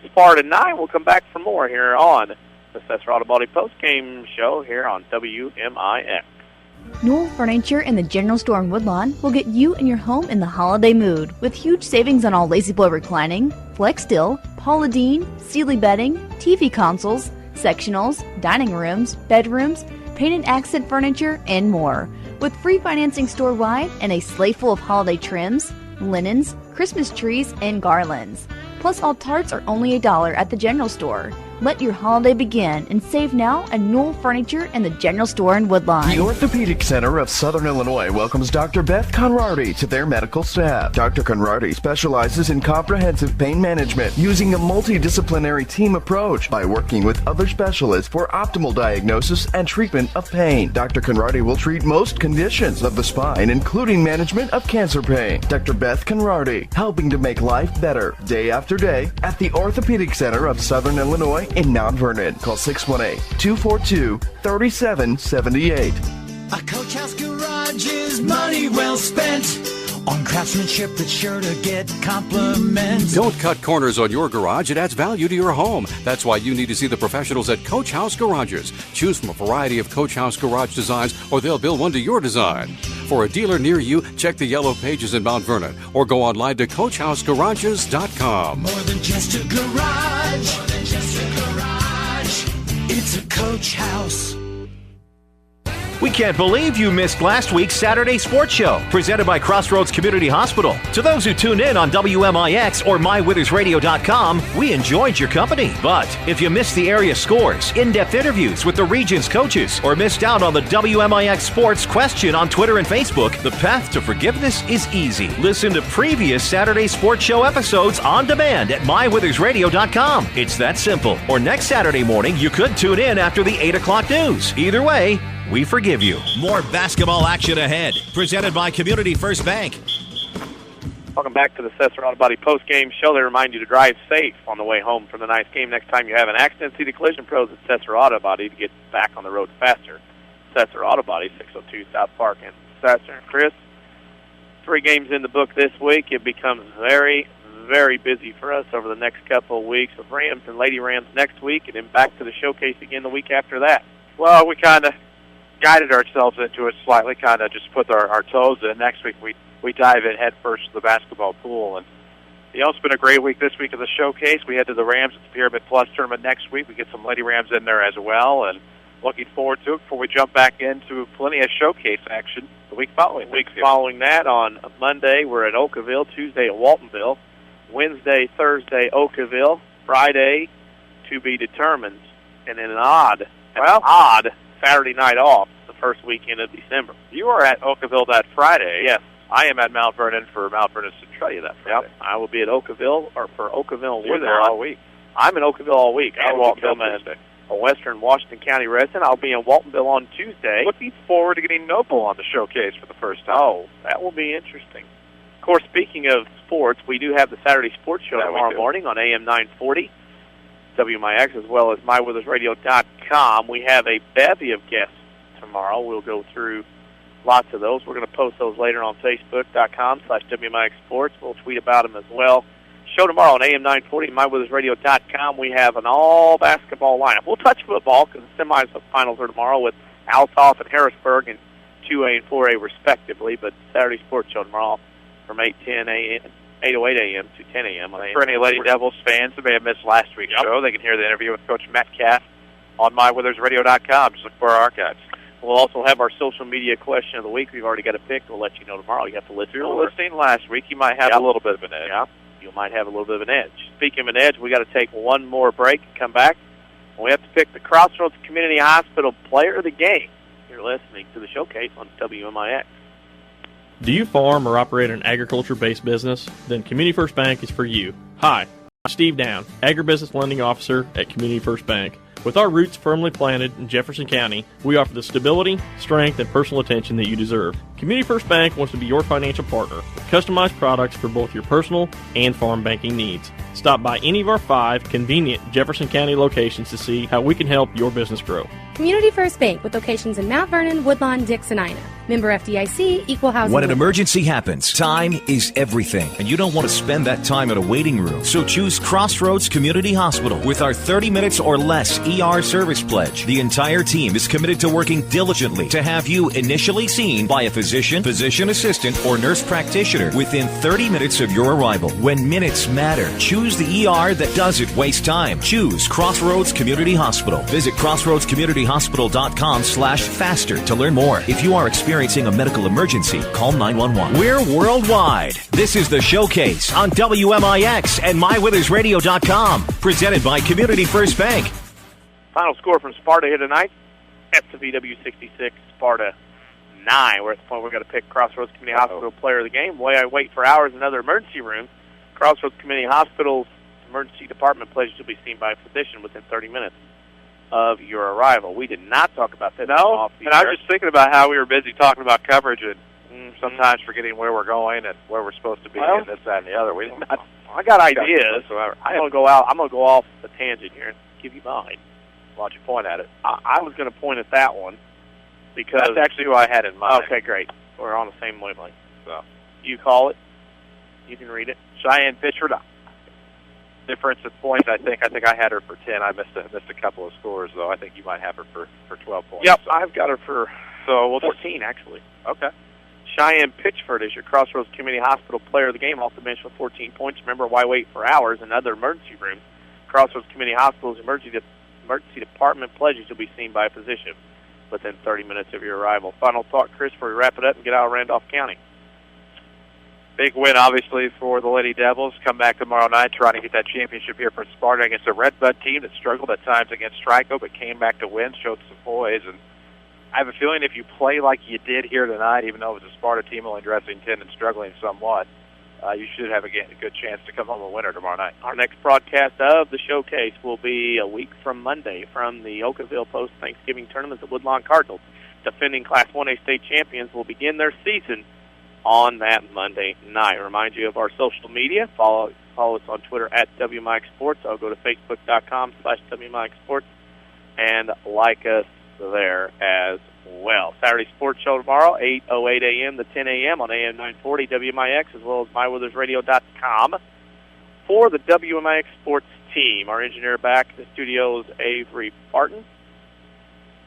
Sparta 9. We'll come back for more here on the Sesser Auto Body Post-Game Show here on WMIX. Newell Furniture in the General Store in Woodlawn will get you and your home in the holiday mood with huge savings on all Lazy Boy reclining, Flexsteel, Paula Deen, Sealy Bedding, TV consoles, sectionals, dining rooms, bedrooms, painted accent furniture, and more. With free financing store-wide and a sleigh full of holiday trims, linens, Christmas trees, and garlands. Plus, all tarts are only $1 at the general store. Let your holiday begin and save now at Newell Furniture and the General Store in Woodlawn. The Orthopedic Center of Southern Illinois welcomes Dr. Beth Conrarty to their medical staff. Dr. Conrarty specializes in comprehensive pain management using a multidisciplinary team approach by working with other specialists for optimal diagnosis and treatment of pain. Dr. Conrarty will treat most conditions of the spine, including management of cancer pain. Dr. Beth Conrarty, helping to make life better day after day at the Orthopedic Center of Southern Illinois in Mount Vernon. Call 618-242-3778. A Coach House Garage is money well spent on craftsmanship that's sure to get compliments. Don't cut corners on your garage. It adds value to your home. That's why you need to see the professionals at Coach House Garages. Choose from a variety of Coach House garage designs, or they'll build one to your design. For a dealer near you, check the yellow pages in Mount Vernon or go online to CoachHouseGarages.com. More than just a garage. More than just a garage. It's a Coach House. We can't believe you missed last week's Saturday Sports Show, presented by Crossroads Community Hospital. To those who tuned in on WMIX or MyWithersRadio.com, we enjoyed your company. But if you missed the area scores, in-depth interviews with the region's coaches, or missed out on the WMIX Sports question on Twitter and Facebook, the path to forgiveness is easy. Listen to previous Saturday Sports Show episodes on demand at MyWithersRadio.com. It's that simple. Or next Saturday morning, you could tune in after the 8 o'clock news. Either way, we forgive you. More basketball action ahead. Presented by Community First Bank. Welcome back to the Sesser Auto Body post-game show. They remind you to drive safe on the way home from the night's game. Next time you have an accident, see the collision pros at Sesser Auto Body to get back on the road faster. Sesser Auto Body, 602 South Park in Sesser. Chris, 3 games in the book this week. It becomes very, very busy for us over the next couple of weeks with Rams and Lady Rams next week, and then back to the showcase again the week after that. Well, we kind of guided ourselves into it slightly, kind of just put our toes in. Next week we dive in head first to the basketball pool. And it's been a great week this week of the showcase. We head to the Rams at the Pyramid Plus tournament next week. We get some Lady Rams in there as well, and looking forward to it before we jump back into plenty of showcase action the week following. Following that, on Monday we're at Oakville, Tuesday at Waltonville, Wednesday, Thursday, Oakville, Friday to be determined, and then an odd Saturday night off the first weekend of December. You are at Oakville that Friday. Yes. I am at Mount Vernon for Mount Vernon Centralia that Friday. Yep. I will be at Oakville, or for Oakville. You're there all week. I'm in Oakville all week. And Waltonville, a Western Washington County resident. I'll be in Waltonville on Tuesday. Looking forward to getting Noble on the showcase for the first time. Oh, that will be interesting. Of course, speaking of sports, we do have the Saturday Sports Show tomorrow morning on AM 940. WMIX, as well as MyWithersRadio.com. We have a bevy of guests tomorrow. We'll go through lots of those. We're going to post those later on Facebook.com/WMIX Sports. We'll tweet about them as well. Show tomorrow on AM 940, MyWithersRadio.com. We have an all-basketball lineup. We'll touch football because the semifinals are tomorrow with Altoff and Harrisburg in 2A and 4A respectively, but Saturday Sports Show tomorrow from 8:08 a.m. to 10 a.m. For any Lady Devils fans who may have missed last week's show, they can hear the interview with Coach Metcalf on MyWithersRadio.com. Just look for our archives. We'll also have our social media question of the week. We've already got a pick. We'll let you know tomorrow. You have to listen. If you were listening last week, you might have a little bit of an edge. Yeah, you might have a little bit of an edge. Speaking of an edge, we got to take one more break and come back. We have to pick the Crossroads Community Hospital Player of the Game. You're listening to the showcase on WMIX. Do you farm or operate an agriculture-based business? Then Community First Bank is for you. Hi, I'm Steve Down, Agribusiness Lending Officer at Community First Bank. With our roots firmly planted in Jefferson County, we offer the stability, strength, and personal attention that you deserve. Community First Bank wants to be your financial partner with customized products for both your personal and farm banking needs. Stop by any of our 5 convenient Jefferson County locations to see how we can help your business grow. Community First Bank with locations in Mount Vernon, Woodlawn, Dix, and Ina. Member FDIC, Equal Housing. When an emergency happens, time is everything, and you don't want to spend that time in a waiting room. So choose Crossroads Community Hospital with our 30 minutes or less ER service pledge. The entire team is committed to working diligently to have you initially seen by a physician physician, physician assistant, or nurse practitioner within 30 minutes of your arrival. When minutes matter, choose the ER that doesn't waste time. Choose Crossroads Community Hospital. Visit crossroadscommunityhospital.com/faster to learn more. If you are experiencing a medical emergency, call 911. We're worldwide. This is The Showcase on WMIX and MyWeathersRadio.com. Presented by Community First Bank. Final score from Sparta here tonight. FCVW 66, Sparta 9. We're at the point we're going to pick Crossroads Community Hospital Player of the Game. While I wait for hours in another emergency room, Crossroads Community Hospital's emergency department pledges to be seen by a physician within 30 minutes of your arrival. We did not talk about that. No, and I was just thinking about how we were busy talking about coverage and sometimes forgetting where we're going and where we're supposed to be and this, that, and the other. I got ideas. I'm going to go off the tangent here and give you mine. Why don't you point at it? I was going to point at that one because that's actually who I had in mind. Okay, great. We're on the same wavelength. So you call it. You can read it. Cheyenne Pitchford. Difference in points. I think I had her for 10. I missed a couple of scores though. I think you might have her for 12 points. Yep, so. I've got her for 14 actually. Okay. Cheyenne Pitchford is your Crossroads Community Hospital Player of the Game, off the bench with 14 points. Remember, why wait for hours in other emergency rooms? Crossroads Community Hospital's emergency department pledges to be seen by a physician within 30 minutes of your arrival. Final thought, Chris, before we wrap it up and get out of Randolph County. Big win, obviously, for the Lady Devils. Come back tomorrow night trying to get that championship here for Sparta against a Redbud team that struggled at times against Trico but came back to win, showed some poise. And I have a feeling if you play like you did here tonight, even though it was a Sparta team only dressing 10 and struggling somewhat, you should have a good chance to come home a winner tomorrow night. Our next broadcast of the showcase will be a week from Monday from the Oakville Post Thanksgiving Tournament. The Woodlawn Cardinals, defending Class 1A state champions, will begin their season on that Monday night. Remind you of our social media. Follow us on Twitter at WMIX Sports. I'll go to Facebook.com/WMIX Sports and like us there as well. Saturday Sports Show tomorrow, 8:08 a.m. to 10 a.m. on AM 940 WMIX, as well as MyWeathersRadio.com. For the WMIX Sports team, our engineer back in the studio is Avery Barton.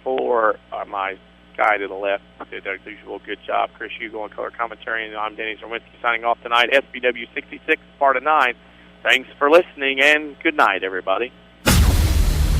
For my guy to the left, did their usual good job, Chris Hugo on color commentary, and I'm Denny Czerwinski signing off tonight. SBW 66, Sparta 9. Thanks for listening, and good night, everybody.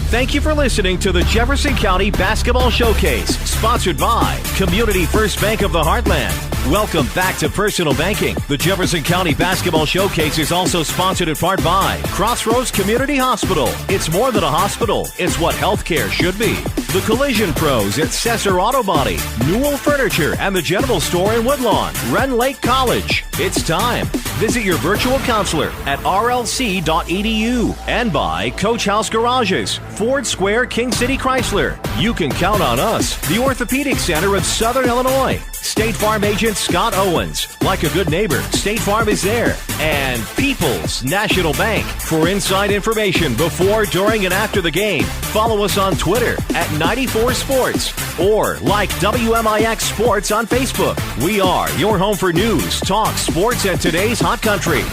Thank you for listening to the Jefferson County Basketball Showcase, sponsored by Community First Bank of the Heartland. Welcome back to Personal Banking. The Jefferson County Basketball Showcase is also sponsored in part by Crossroads Community Hospital. It's more than a hospital. It's what healthcare should be. The Collision Pros at Sesser Auto Body, Newell Furniture, and the General Store in Woodlawn, Rend Lake College. It's time. Visit your virtual counselor at rlc.edu. And by Coach House Garages, Ford Square, King City Chrysler. You can count on us, the Orthopedic Center of Southern Illinois. State Farm agent Scott Owens. Like a good neighbor, State Farm is there. And People's National Bank. For inside information before, during, and after the game, follow us on Twitter at 94sports or like WMIX Sports on Facebook. We are your home for news, talk, sports, and today's hot country.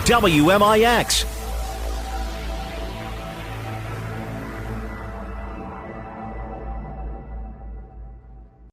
WMIX.